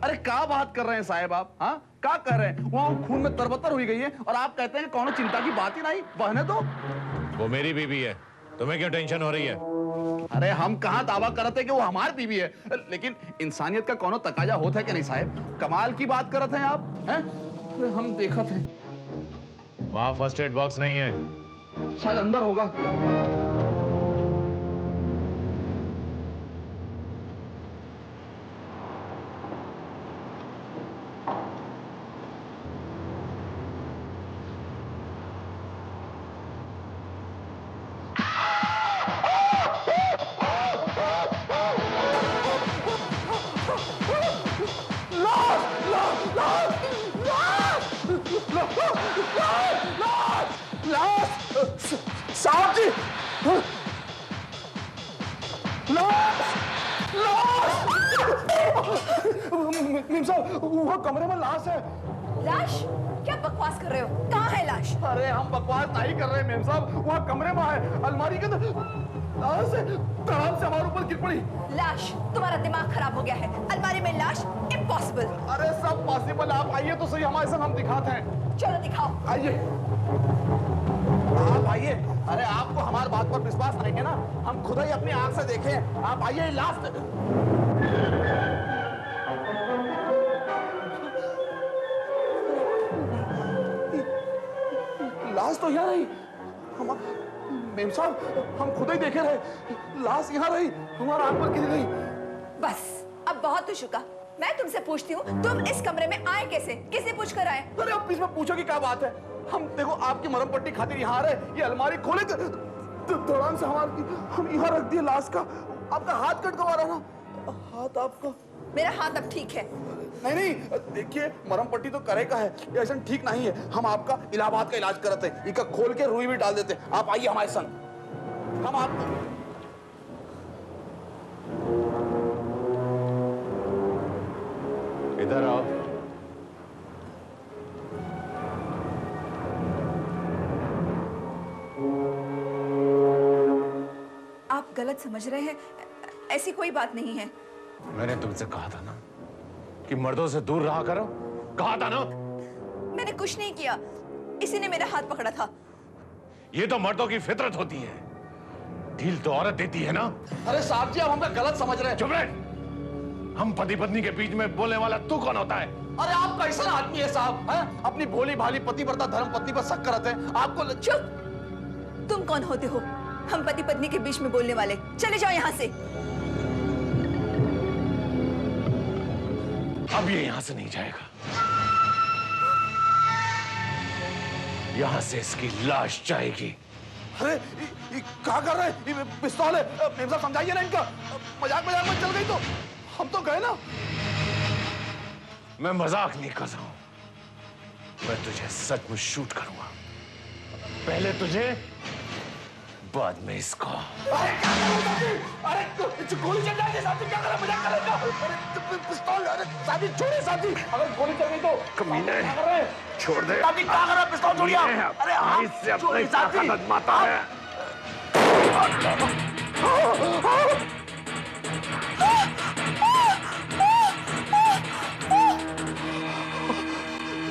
अरे क्या बात कर रहे हैं साहब आप? हाँ क्या कर रहे हैं? वो खून में तरबतर हुई गई है और आप कहते हैं कि कौनो चिंता की बात ही नहीं। बहने दो। वो मेरी बीवी है, तुम्हें क्यों टेंशन हो रही है? अरे हम कहाँ दावा करते हैं कि वो हमारी बीवी है, लेकिन इंसानियत का कौनो तकाजा होता है कि नहीं साहब? कमाल की बात करते हैं आप हैं? अरे हम देखा थे। वहां फर्स्ट एड बॉक्स नहीं है, शायद अंदर होगा। साहब जी, मीम साहब वो कमरे में लाश है। लाश? क्या बकवास कर रहे हो? कहाँ है लाश? अरे हम बकवास नहीं कर रहे मेम साहब, वहाँ कमरे में है, अलमारी के अंदर। लाश से तड़ाम से हमारे ऊपर गिर पड़ी। लाश? तुम्हारा दिमाग खराब हो गया है। अलमारी में लाश? इम्पॉसिबल। अरे सब पॉसिबल। आप आइए तो सही, हमारे साथ हम दिखाते हैं। चलो दिखाओ। आइए आप आइए। अरे आपको हमारी बात पर विश्वास नहीं है ना? हम खुद ही अपनी आंख से देखे। आप आइए। लास्ट लाश तो यहाँ रही। हम मेम साहब हम खुद ही देखे रहे। लाश यहाँ रही, हमारा आंख पर गिरी रही। बस अब बहुत हो चुका। मैं तुमसे पूछती हूँ, तुम इस कमरे में आए कैसे? किसने पूछ कर आए? अरे अब इसमें पूछो की क्या बात है? हम देखो आपकी मरम पट्टी खातिर यहाँ आ रहे, ये अलमारी खोले तो दौरान से हम यहाँ रख दिए लाश का। आपका हाथ कट गवा रहा ना? हाथ आपका? मेरा हाथ अब ठीक है। नहीं देखिए, मरम पट्टी तो करे का है, ये ऐसा ठीक नहीं है। हम आपका इलाहाबाद का इलाज करते हैं, इका खोल के रुई भी डाल देते हैं। आप आइए हमारे संग, हम आपको। इधर आओ। आप गलत समझ रहे हैं, ऐसी कोई बात नहीं है। मैंने तुमसे कहा था ना कि मर्दों से दूर रहा करो, कहा था ना? मैंने कुछ नहीं किया, इसी ने मेरा हाथ पकड़ा था। ये तो मर्दों की फितरत होती है। ढील तो औरत देती है ना। अरे साहब जी, आप हमें गलत समझ रहे हैं। चुप रहे। हम पति पत्नी के बीच में बोलने वाला तू कौन होता है? अरे आप कैसा आदमी है साहब, हैं? अपनी भोली भाली पतिव्रता धर्म पत्नी पर शक करते हैं। आपको चुप। तुम कौन होते हो हम पति पत्नी के बीच में बोलने वाले? चले जाओ यहाँ से। अब ये यहाँ से नहीं जाएगा। यहाँ से इसकी लाश जाएगी। अरे क्या कर रहे हैं? ये पिस्तौल है। मेम साहब समझाइए ना इनका। मजाक मजाक में चल गई तो हम तो गए ना। मैं मजाक नहीं कर रहा हूं। मैं तुझे सचमुच शूट करूंगा। पहले तुझे, बाद में इसको। अरे क्या कर रहे हो? अरे गोली चल जाएगी साथी, क्या कर रहे हैं? मजाक कर रहे हैं? अरे पिस्तौल, अरे साथी छोड़िए साथी, अगर गोली चल गई तो। कमीने, क्या कर रहे हैं? छोड़ दे। साथी क्या कर रहे हैं? पिस्तौल छोड़िए। अरे आप इससे अपनी ताकत आजमाता है।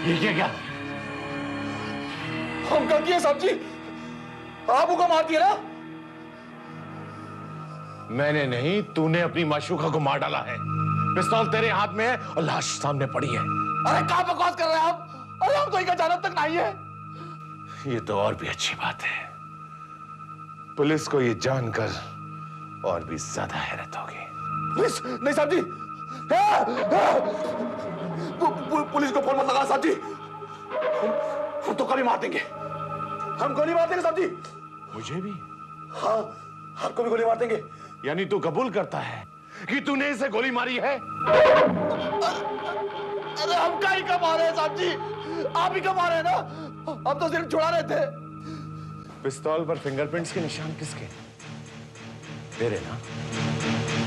ये क्या? हम क्या किए साहब जी? आप हुक्म मारती है ना? मैंने नहीं, तूने अपनी माशूका को मार डाला है। पिस्तौल तेरे हाथ में है और लाश सामने पड़ी है। अरे क्या बकवास कर रहे हैं आप? अरे हम तो एक अचानक तक नहीं है। ये तो और भी अच्छी बात है। पुलिस को ये जानकर और भी ज्यादा हैरत होगी। पुलिस नहीं साहब जी। पुलिस को फोन मत लगा साहब जी। हम तो गोली मार देंगे। हम गोली मार देंगे साहब जी। मुझे भी? हाँ, आपको भी गोली मार देंगे। यानी तू कबूल करता है कि तूने इसे गोली मारी है? अरे हम का ही का मारे हैं साहब जी, आप ही का मारे हैं ना। हम तो सिर्फ छुड़ा रहे थे। पिस्तौल पर फिंगरप्रिंट्स के निशान किसके? तेरे ना?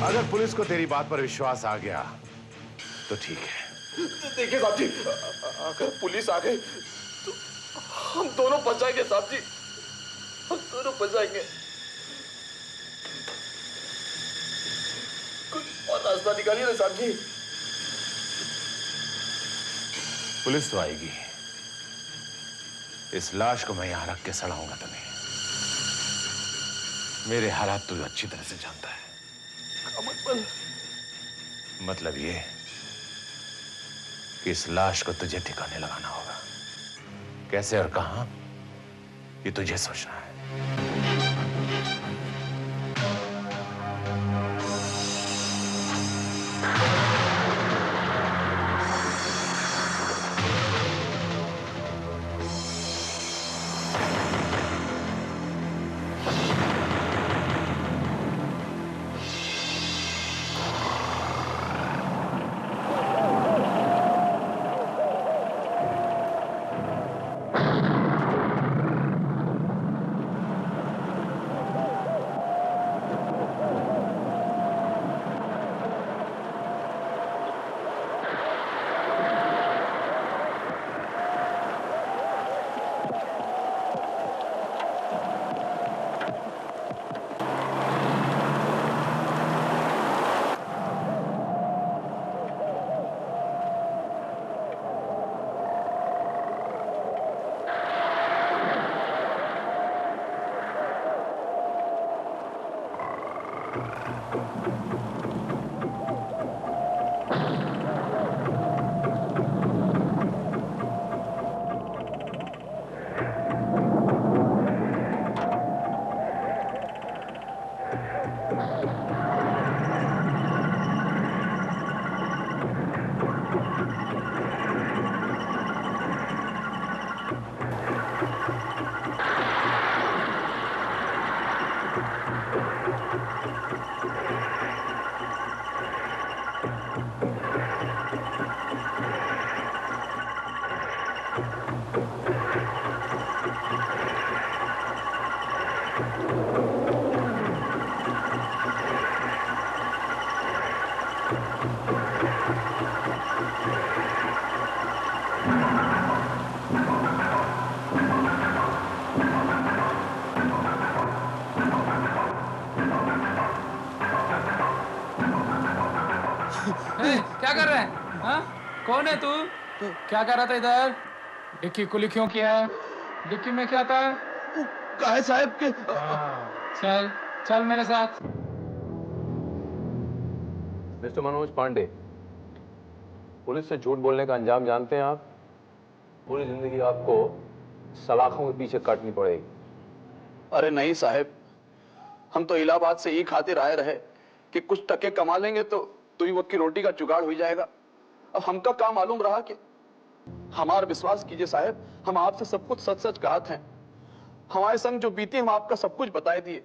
अगर पुलिस को तेरी बात पर विश्वास आ गया तो ठीक है। देखिए साहब जी, अगर पुलिस आ गई तो हम दोनों फंस जाएंगे साहब जी, हम दोनों फंस जाएंगे। कुछ और रास्ता निकालिए ना साहब जी। पुलिस तो आएगी। इस लाश को मैं यहां रख के सड़ाऊंगा तुम्हें। मेरे हालात तू अच्छी तरह से जानता है। मतलब ये कि इस लाश को तुझे ठिकाने लगाना होगा। कैसे और कहां, ये तुझे सोचना है। क्या कर रहे हैं? हाँ? कौन है तू? क्या कर रहा था इधर? डिक्की खुली क्यों किया है? डिक्की में क्या था? काहे साहब के चल चल मेरे साथ। मिस्टर मनोज पांडे, पुलिस से झूठ बोलने का अंजाम जानते हैं आप? पूरी जिंदगी आपको सलाखों के पीछे काटनी पड़ेगी। अरे नहीं साहब, हम तो इलाहाबाद से ही खातिर आए रहे कि कुछ टके कमा लेंगे तो दुई वक्त की रोटी का जुगाड़ हो जाएगा। अब हमका काम मालूम रहा कि हमारा विश्वास कीजिए साहब, हम आपसे सब कुछ सच सच कहते हैं। हमारे संग जो बीती हम आपका सब कुछ बताए दिए।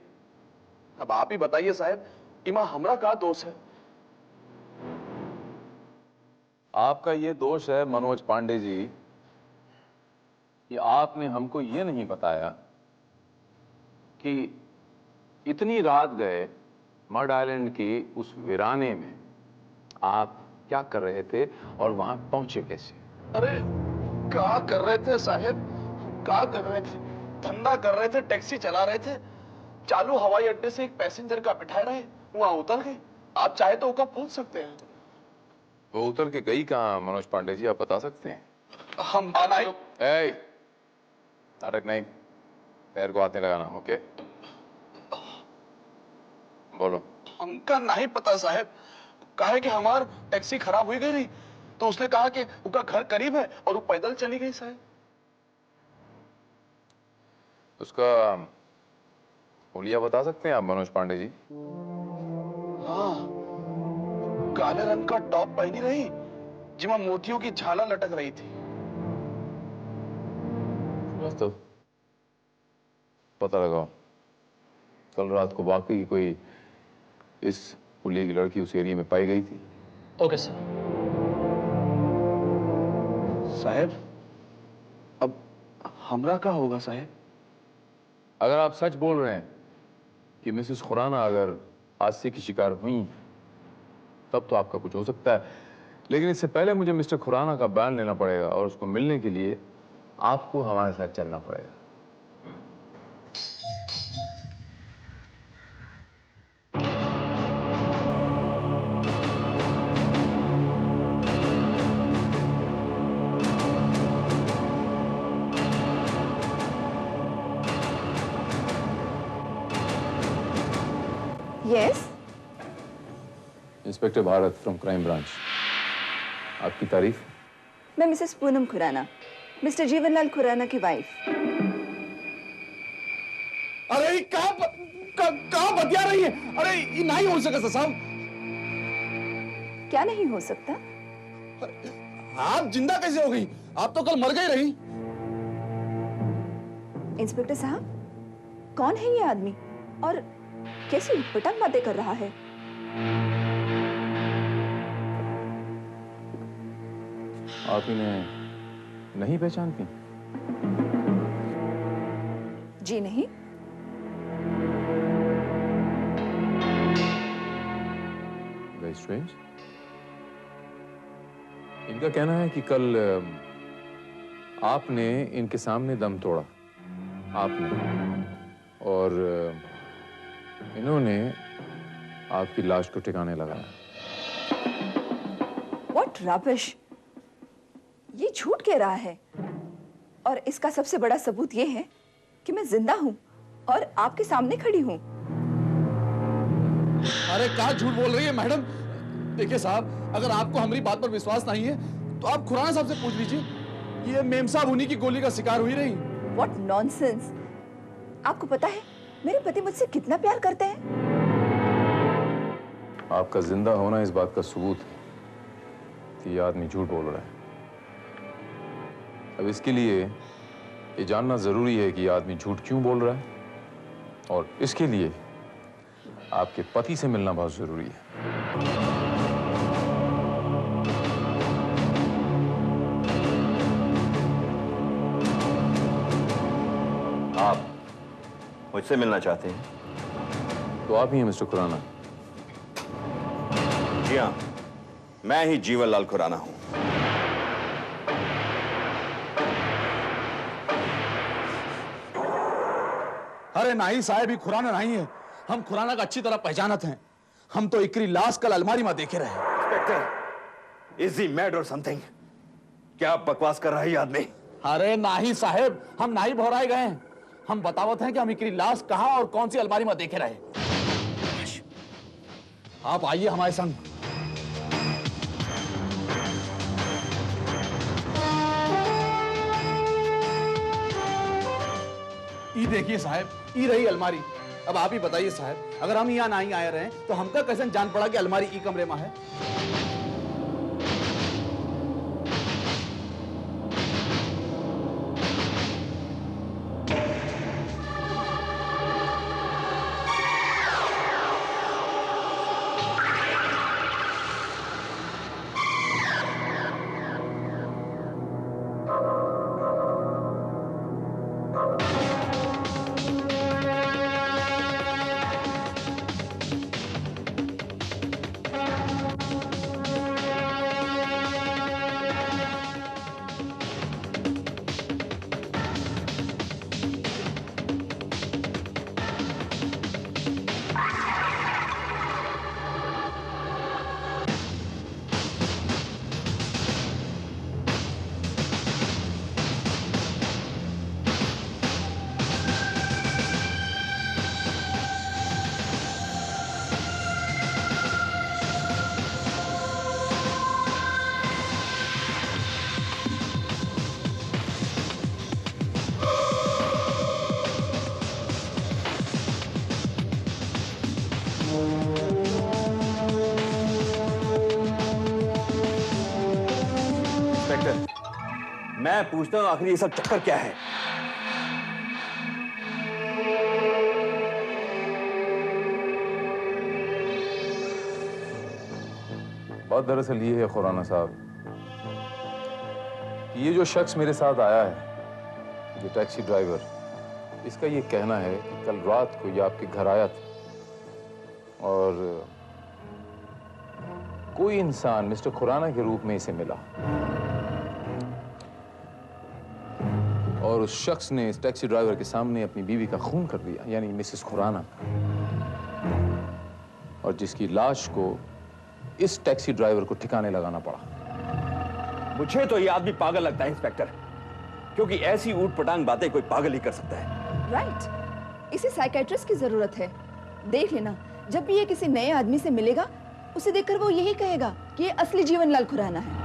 अब आप ही बताइए साहब, इमा हमरा का दोष है? आपका ये दोष है मनोज पांडे जी कि आपने हमको ये नहीं बताया कि इतनी रात गए मड आइलैंड की उस वीराने में आप क्या कर रहे थे और वहां पहुंचे कैसे? अरे क्या कर रहे थे साहब, क्या कर रहे थे? धंधा कर रहे थे, टैक्सी चला रहे थे। चालू हवाई अड्डे से एक पैसेंजर का बिठा रहे, वहां उतर गए। आप चाहे तो वहां पहुंच सकते हैं। वो उतर के गई कहाँ मनोज पांडे जी, आप बता सकते हैं? हम नाटक नहीं, पैर को हाथ नहीं लगाना। ओके, बोलो। हमका नहीं पता साहब, कहा कि हमार टैक्सी खराब हुई गई, तो उसने कहा कि उसका घर करीब है और वो पैदल चली गई साहब। उसका हुलिया बता सकते हैं आप मनोज पांडे जी? हाँ, काले रंग का टॉप पहनी रही जिसमें मोतियों की झाला लटक रही थी। तो पता लगाओ, कल रात को वाकई कोई इस हुलिये की लड़की उस एरिया में पाई गई थी? Okay sir. साहब, अब हमरा का होगा साहब? अगर आप सच बोल रहे हैं कि मिसेस खुराना अगर हादसे की शिकार हुई तब तो आपका कुछ हो सकता है, लेकिन इससे पहले मुझे मिस्टर खुराना का बयान लेना पड़ेगा और उसको मिलने के लिए आपको हमारे साथ चलना पड़ेगा। Yes, inspector Bharat from crime branch. आपकी तारीफ? मैं मिसेस पूनम खुराना, मिस्टर जीवनलाल खुराना की वाइफ। अरे कहाँ बतिया रही है? अरे ये नहीं हो सकता साहब। क्या नहीं हो सकता? आप जिंदा कैसे हो गई? आप तो कल मर गई रही। इंस्पेक्टर साहब, कौन है ये आदमी और कैसी उटपटांग बातें कर रहा है? आप इन्हें नहीं पहचानती? जी नहीं। Very strange. इनका कहना है कि कल आपने इनके सामने दम तोड़ा, आपने, और इन्होंने आपकी लाश को ठिकाने लगाया। What rubbish! ये झूठ कह रहा है और इसका सबसे बड़ा सबूत ये है कि मैं जिंदा हूं और आपके सामने खड़ी हूं। अरे क्या झूठ बोल रही है मैडम? देखिए साहब, अगर आपको हमारी बात पर विश्वास नहीं है तो आप खुराना साहब से पूछ लीजिए। ये मेम साहब उन्हीं की गोली का शिकार हुई रही। What nonsense! आपको पता है मेरे पति मुझसे कितना प्यार करते हैं? आपका जिंदा होना इस बात का सबूत है कि ये आदमी झूठ बोल रहा है। अब इसके लिए ये जानना जरूरी है कि ये आदमी झूठ क्यों बोल रहा है, और इसके लिए आपके पति से मिलना बहुत जरूरी है। आप मुझसे मिलना चाहते हैं? तो आप ही हैं मिस्टर खुराना? जी हाँ, मैं ही जीवनलाल खुराना हूं। अरे नहीं साहब, ये खुराना नहीं है। हम खुराना का अच्छी तरह पहचानत हैं। हम तो इकरी लाश कल अलमारी में देखे रहे। इंस्पेक्टर, इज ही मैड और समथिंग? क्या बकवास कर रहा है ये आदमी? अरे नहीं साहब, हम नहीं भौराए गए। हम बतावत हैं कि हम इकरी लाश कहाँ और कौन सी अलमारी में देखे रहे। आप आइए हमारे संग। ये देखिए साहब, ये रही अलमारी। अब आप ही बताइए साहब, अगर हम यहाँ नहीं आए रहे तो हमका कैसे जान पड़ा कि अलमारी ई कमरे में है। मैं पूछता हूँ आखिर ये सब चक्कर क्या है? बात दरअसल ये है खुराना साहब, कि ये जो शख्स मेरे साथ आया है, ये टैक्सी ड्राइवर, इसका ये कहना है कि कल रात को ये आपके घर आया था और कोई इंसान मिस्टर खुराना के रूप में इसे मिला और उस शख्स ने इस टैक्सी ड्राइवर के सामने अपनी बीवी का खून कर दिया, यानी मिसेस खुराना, और जिसकी लाश को इस टैक्सी ड्राइवर को ठिकाने लगाना पड़ा। मुझे तो ये आदमी पागल लगता है इंस्पेक्टर, क्योंकि ऐसी ऊट-पटांग बातें कोई पागल ही कर सकता है। राइट, इसे साइकियाट्रिस्ट की जरूरत है। देख लेना, जब भी ये किसी नए आदमी से मिलेगा, उसे देखकर वो यही कहेगा कि ये असली जीवनलाल खुराना है।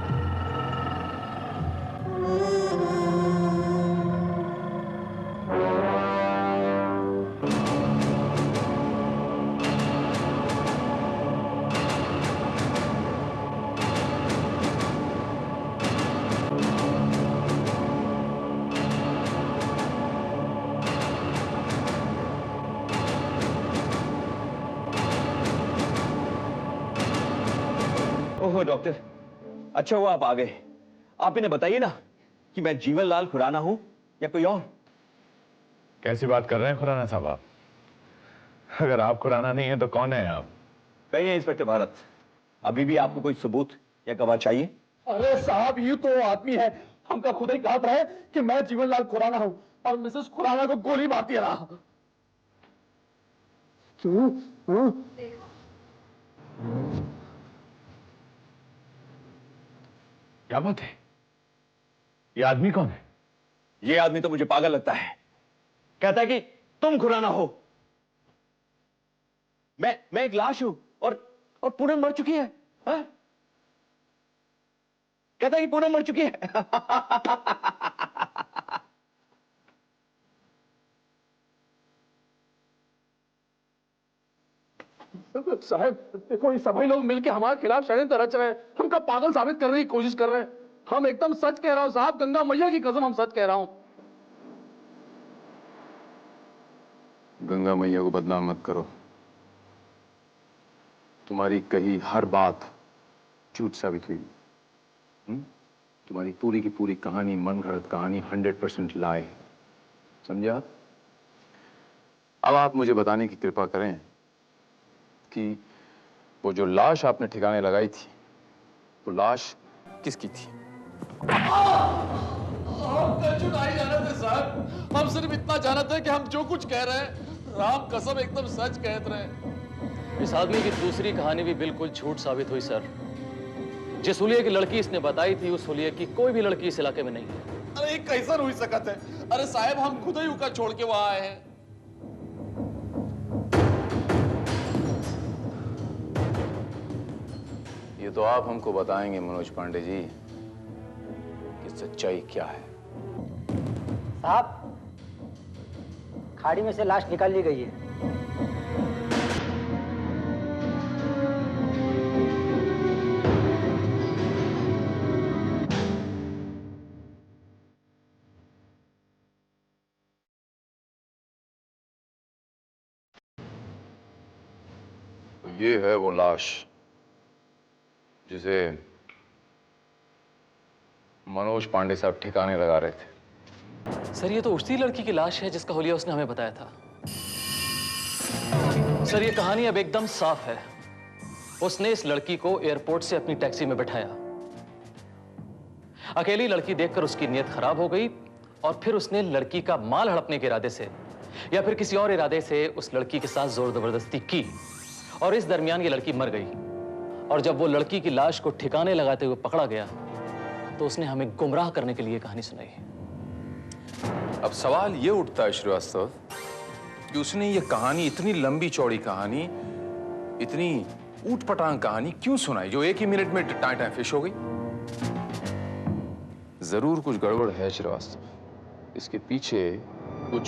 ओहो डॉक्टर, अच्छा हुआ आप आ गए। आप इन्हें बताइए ना कि मैं जीवनलाल खुराना हूं या कोई और। कैसी बात कर रहे हैं खुराना साहब आप? अगर आप खुराना नहीं है तो कौन है आप? कहिए इंस्पेक्टर भारत, अभी भी आपको कोई सबूत या गवाह चाहिए? अरे साहब, ये तो आदमी है, हमका खुद ही कहा था कि मैं जीवनलाल खुराना हूँ और मिसेस खुराना को गोली मारती रहा। क्या बात है? ये आदमी कौन है? ये आदमी तो मुझे पागल लगता है। कहता है कि तुम खुराना हो। मैं एक लाश हूं और पूनम मर चुकी है। हा? कहता है कि पूनम मर चुकी है। साहब देखो, ये सभी लोग मिलके हमारे खिलाफ षड्यंत्र रच रहे हैं, हमका पागल साबित करने की कोशिश कर रहे हैं। हम एकदम सच कह रहा हूं साहब, गंगा मैया की कसम हम सच कह रहा हूं। गंगा मैया को बदनाम मत करो। तुम्हारी कही हर बात झूठ साबित हुई। तुम्हारी पूरी की पूरी कहानी मनगढ़ंत कहानी, 100% लाई। समझा? अब आप मुझे बताने की कृपा करें कि वो जो लाश आपने ठिकाने लगाई थी, वो लाश किसकी थी? हम कल नहीं जानते साहब, हम सिर्फ इतना जानते हैं कि हम जो कुछ कह रहे हैं राम कसम एकदम सच कहते रहे। इस आदमी की दूसरी कहानी भी बिल्कुल झूठ साबित हुई सर। जिस हुलिये की लड़की इसने बताई थी, उस हुलिये की कोई भी लड़की इस इलाके में नहीं है। अरे ये कैसा हुई सकत है? अरे साहब, हम खुद ही उका छोड़ के वहां आए हैं। ये तो आप हमको बताएंगे मनोज पांडे जी कि सच्चाई क्या है। साहब, खाड़ी में से लाश निकाल ली गई है। ये है वो लाश जिसे मनोज पांडे साहब ठिकाने लगा रहे थे। सर, ये तो उसी लड़की की लाश है जिसका हुलिया उसने हमें बताया था। सर, ये कहानी अब एकदम साफ है। उसने इस लड़की को एयरपोर्ट से अपनी टैक्सी में बिठाया। अकेली लड़की देखकर उसकी नीयत खराब हो गई और फिर उसने लड़की का माल हड़पने के इरादे से या फिर किसी और इरादे से उस लड़की के साथ जोर जबरदस्ती की और इस दरमियान ये लड़की मर गई। और जब वो लड़की की लाश को ठिकाने लगाते हुए पकड़ा गया तो उसने हमें गुमराह करने के लिए कहानी सुनाई। अब सवाल ये उठता है श्रीवास्तव कि उसने ये कहानी, इतनी लंबी चौड़ी कहानी, इतनी ऊटपटांग कहानी क्यों सुनाई जो एक ही मिनट में टाइम टाइम फिश हो गई? जरूर कुछ गड़बड़ है श्रीवास्तव। इसके पीछे कुछ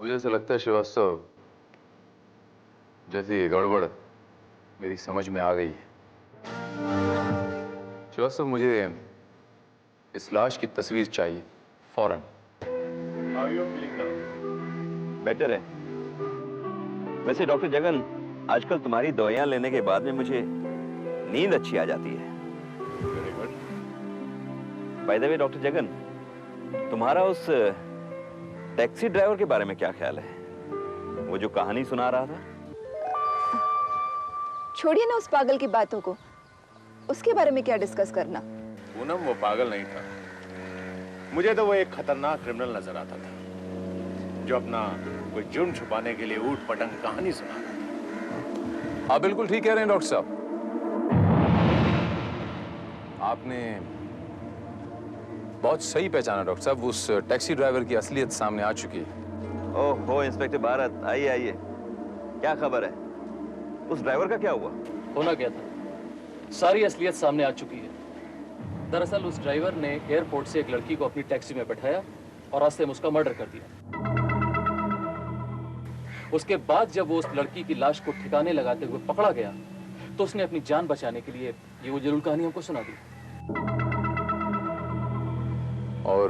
मुझे ऐसा लगता है श्रीवास्तव जैसे ये गड़बड़ मेरी समझ में आ गई है। श्रीवास्तव, मुझे इस लाश की तस्वीर चाहिए फौरन। बेटर है। वैसे डॉक्टर जगन, आजकल तुम्हारी दवाइयां लेने के बाद में मुझे नींद अच्छी आ जाती है। By the way doctor Jagan, तुम्हारा उस टैक्सी ड्राइवर के बारे में क्या ख्याल है? वो जो कहानी सुना रहा था। छोड़िए ना उस पागल की बातों को, उसके बारे में क्या डिस्कस करना। पूनम, वो पागल नहीं था। मुझे तो वो एक खतरनाक क्रिमिनल नजर आता था जो अपना कोई जुर्म छुपाने के लिए ऊट पटंग कहानी सुना रहा था। आप बिल्कुल ठीक कह रहे हैं डॉक्टर साहब। आपने बहुत सही पहचाना डॉक्टर साहब। उस टैक्सी ड्राइवर की असलियत सामने आ चुकी है। ओहो इंस्पेक्टर भारत, आइए आइए। क्या खबर है? उस ड्राइवर का क्या हुआ? होना क्या था, सारी असलियत सामने आ चुकी है। दरअसल उस ड्राइवर ने एयरपोर्ट से एक लड़की को अपनी टैक्सी में बैठाया और रास्ते में उसका मर्डर कर दिया। उसके बाद जब वो उस लड़की की लाश को ठिकाने लगाते हुए पकड़ा गया तो उसने अपनी जान बचाने के लिए ये वो जरूर कहानी हमको सुना दी। और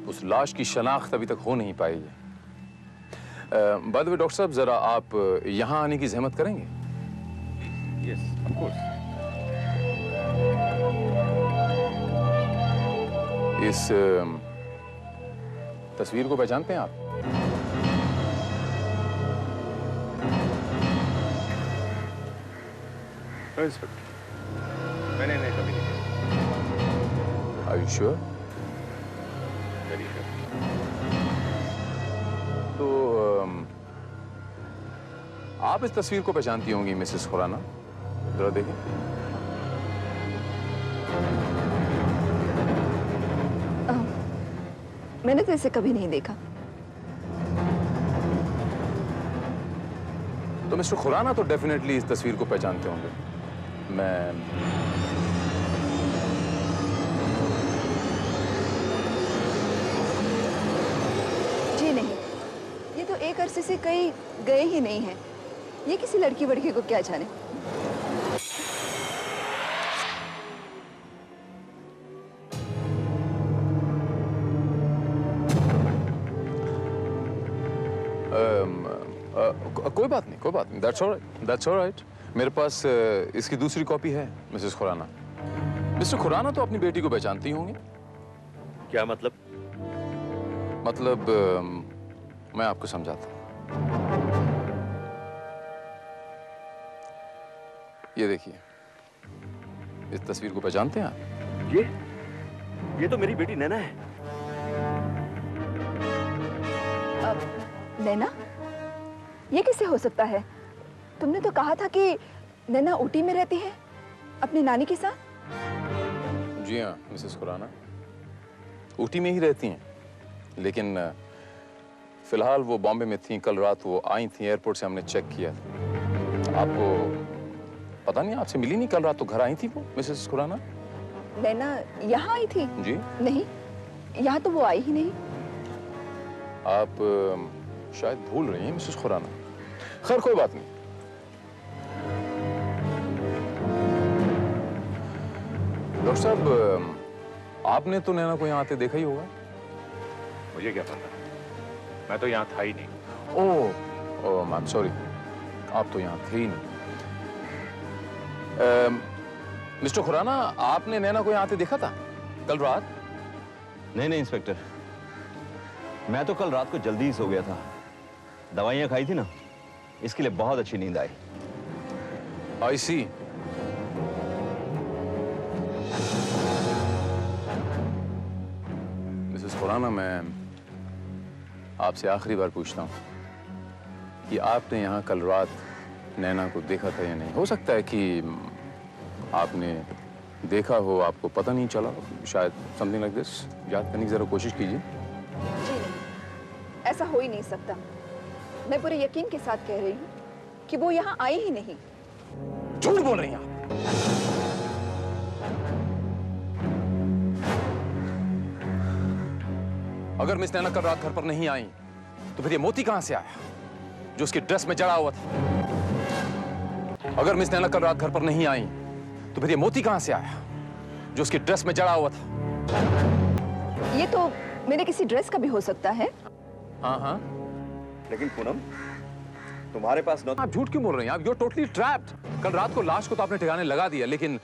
उस लाश की शनाख्त अभी तक हो नहीं पाई है। बाय द वे डॉक्टर साहब, जरा आप यहां आने की जहमत करेंगे? Yes, of course. इस तस्वीर को पहचानते हैं आप? इंस्पेक्टर, मैंने इन्हें कभी नहीं देखा। Are you sure? Very sure. तो आप इस तस्वीर को पहचानती होंगी मिसेस खुराना? जरा देखें। मैंने तो इसे कभी नहीं देखा। तो मिस्टर खुराना तो डेफिनेटली इस तस्वीर को पहचानते होंगे। मैं जी नहीं, ये तो एक अरसे से कहीं गए ही नहीं हैं। ये किसी लड़की वड़की को क्या जाने। कोई बात नहीं, कोई बात नहीं। That's all right. That's all right. मेरे पास इसकी दूसरी कॉपी है मिसेस खुराना। मिस्टर खुराना तो अपनी बेटी को पहचानती होंगे। क्या मतलब? मतलब मैं आपको समझाता हूँ। ये देखिए, इस तस्वीर को पहचानते हैं आप? ये तो मेरी बेटी नैना है। नैना, ये कैसे हो सकता है? तुमने तो कहा था कि नैना ऊटी में रहती है अपनी नानी के साथ। जी हाँ मिसेस खुराना, ऊटी में ही रहती हैं, लेकिन फिलहाल वो बॉम्बे में थी। कल रात वो आई थी एयरपोर्ट से, हमने चेक किया। आपको पता नहीं, आपसे मिली नहीं कल रात? तो घर आई थी वो मिसेस खुराना। नैना यहाँ आई थी? जी नहीं, यहाँ तो वो आई ही नहीं। आप शायद भूल रही हैं मिसेस खुराना। खैर कोई बात नहीं। डॉक्टर साहब, आपने तो नैना को यहाँ आते देखा ही होगा। मुझे क्या पता, मैं तो यहाँ था ही नहीं। ओह मैम सॉरी, आप तो यहाँ थे ही नहीं। मिस्टर खुराना, आपने नैना को यहाँ आते देखा था कल रात? नहीं इंस्पेक्टर, मैं तो कल रात को जल्दी ही सो गया था। दवाइयाँ खाई थी ना, इसके लिए बहुत अच्छी नींद आई। आई सी। मिसेस खुराना, मैं आपसे आखिरी बार पूछता हूँ कि आपने यहाँ कल रात नैना को देखा था या नहीं? हो सकता है कि आपने देखा हो, आपको पता नहीं चला, शायद समथिंग लाइक दिस। याद करने की जरा कोशिश कीजिए। जी नहीं, ऐसा हो ही नहीं सकता। मैं पूरे यकीन के साथ कह रही हूँ कि वो यहाँ आई ही नहीं। झूठ बोल रही हैं आप। अगर मिस नैना कल रात घर पर नहीं आई तो फिर ये मोती कहां से आया जो उसकी ड्रेस में जड़ा हुआ था? अगर मिस नैना कल रात घर पर नहीं आई तो फिर ये मोती कहां से आया जो उसकी ड्रेस में जड़ा हुआ था? ये तो मेरे किसी ड्रेस का भी हो सकता है। हाँ, लेकिन पूनम, तुम्हारे पास न... आप झूठ क्यों बोल रहे हैं? आप यू आर टोटली ट्रैप्ड। कल रात को लाश को तो आपने ठिकाने लगा दिया, लेकिन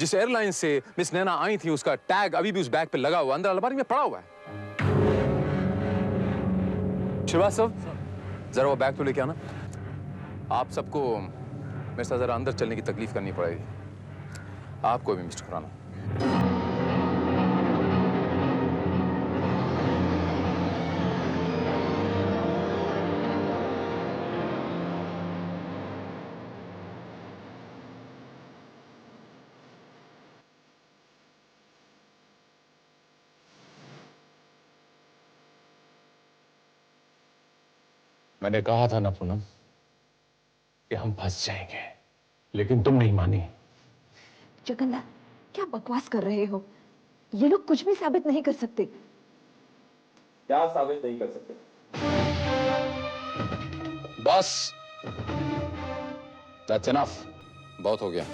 जिस एयरलाइन से मिस नैना आई थी उसका टैग अभी भी उस बैग पे लगा हुआ, अंदर अलमारी में पड़ा हुआ है। श्रीवास्तव, जरा वो बैग तो लेके आना। आप सबको मेरे साथ जरा अंदर चलने की तकलीफ करनी पड़ेगी, आपको भी मिस्टर खुराना। मैंने कहा था ना पूनम कि हम फंस जाएंगे, लेकिन तुम नहीं मानी। जगन्नाथ, क्या बकवास कर रहे हो? ये लोग कुछ भी साबित नहीं कर सकते। क्या साबित नहीं कर सकते? बस, that's enough, बहुत हो गया।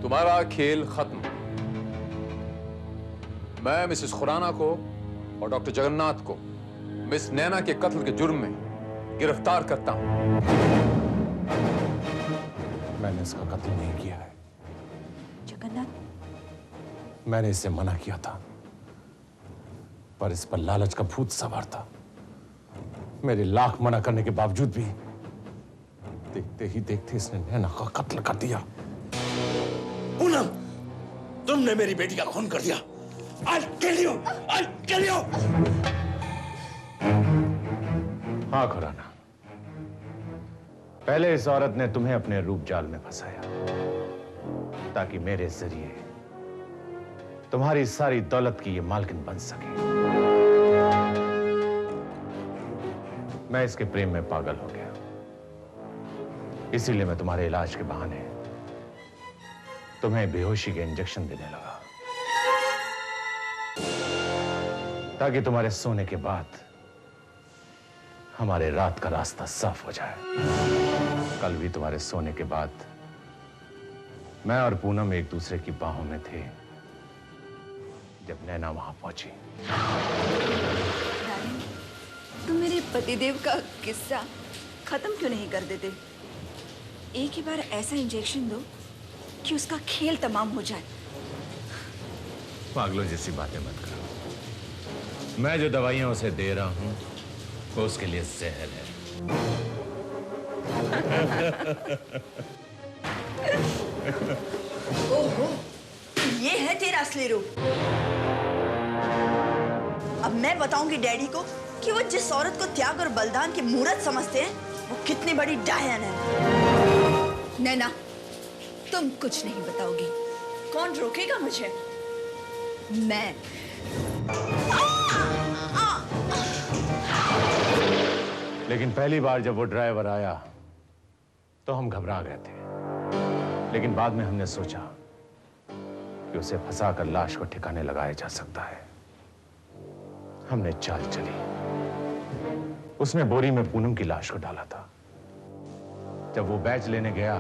तुम्हारा खेल खत्म। मैं मिसेस खुराना को और डॉक्टर जगन्नाथ को मिस नैना के कत्ल के जुर्म में गिरफ्तार करता हूं। मैंने इसका कत्ल नहीं किया है। जगन्नाथ, मैंने इसे मना किया था, पर इस पर लालच का भूत सवार था। मेरे लाख मना करने के बावजूद भी देखते ही देखते इसने नैना का कत्ल कर दिया। पूनम, तुमने मेरी बेटी का खून कर दिया। I'll kill you! I'll kill you! हाँ खुराना, पहले इस औरत ने तुम्हें अपने रूप जाल में फंसाया ताकि मेरे जरिए तुम्हारी सारी दौलत की ये मालकिन बन सके। मैं इसके प्रेम में पागल हो गया, इसीलिए मैं तुम्हारे इलाज के बहाने तुम्हें बेहोशी के इंजेक्शन देने लगा ताकि तुम्हारे सोने के बाद हमारे रात का रास्ता साफ हो जाए। कल भी तुम्हारे सोने के बाद मैं और पूनम एक दूसरे की बाहों में थे जब नैना वहां पहुंची। तुम मेरे पतिदेव का किस्सा खत्म क्यों नहीं कर देते? एक ही बार ऐसा इंजेक्शन दो कि उसका खेल तमाम हो जाए। पागलों जैसी बातें मत करो। मैं जो दवाइयां उसे दे रहा हूं वो उसके लिए जहर है। ओहो, ये है तेरा असली रूप। अब मैं बताऊंगी डैडी को कि वो जिस औरत को त्याग और बलिदान की मूरत समझते हैं, वो कितनी बड़ी डायन है। नैना, तुम कुछ नहीं बताओगी। कौन रोकेगा मुझे? मैं। लेकिन पहली बार जब वो ड्राइवर आया तो हम घबरा गए थे, लेकिन बाद में हमने सोचा कि उसे फंसाकर लाश को ठिकाने लगाया जा सकता है। हमने चाल चली। उसने बोरी में पूनम की लाश को डाला था। जब वो बैच लेने गया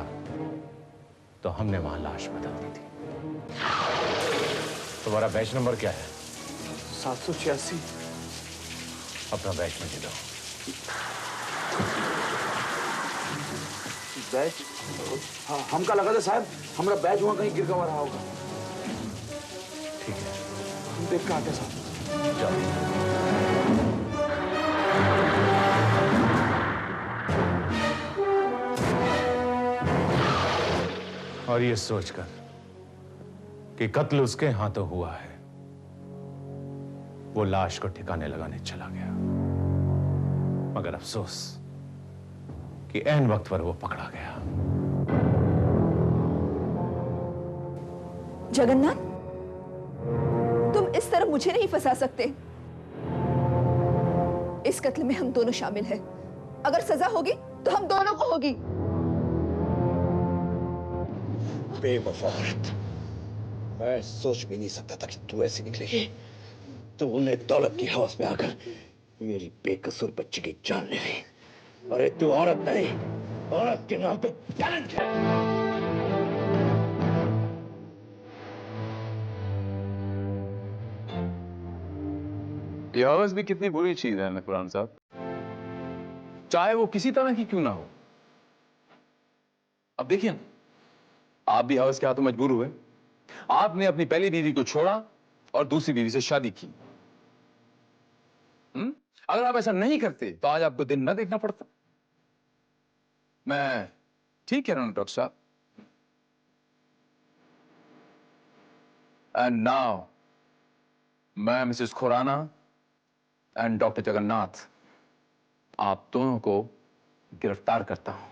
तो हमने वहां लाश बदल दी थी। तुम्हारा बैच नंबर क्या है? 786। अपना बैच मुझे दो। बैच? हाँ, हमका लगा था साहब हमारा बैच वहां कहीं गिर गवा रहा होगा। ठीक है, हम देख के आते साहब। जाओ। और ये सोचकर कि कत्ल उसके हाथों हुआ है, वो लाश को ठिकाने लगाने चला गया। मगर अफसोस कि ऐन वक्त पर वो पकड़ा गया। जगन्नाथ, तुम इस तरह मुझे नहीं फंसा सकते। इस कत्ल में हम दोनों शामिल हैं। अगर सजा होगी तो हम दोनों को होगी। बेवफा औरत, मैं सोच भी नहीं सकता था कि तू ऐसी निकलेगी। तूने दौलत की हवस में आकर मेरी बेकसूर बच्ची की जान ले ली। अरे तू औरत नहीं, औरत के नाम पे कलंक है। ये हवस भी कितनी बुरी चीज है कुरान साहब, चाहे वो किसी तरह की क्यों ना हो। अब देखिए ना, आप भी हवस के हाथों मजबूर हुए। आपने अपनी पहली बीवी को छोड़ा और दूसरी बीवी से शादी की। अगर आप ऐसा नहीं करते तो आज आपको दिन न देखना पड़ता। मैं ठीक कह रहा हूं डॉक्टर साहब? एंड नाउ मैं Mrs Khurana and doctor Jagannath आप दोनों को गिरफ्तार करता हूं।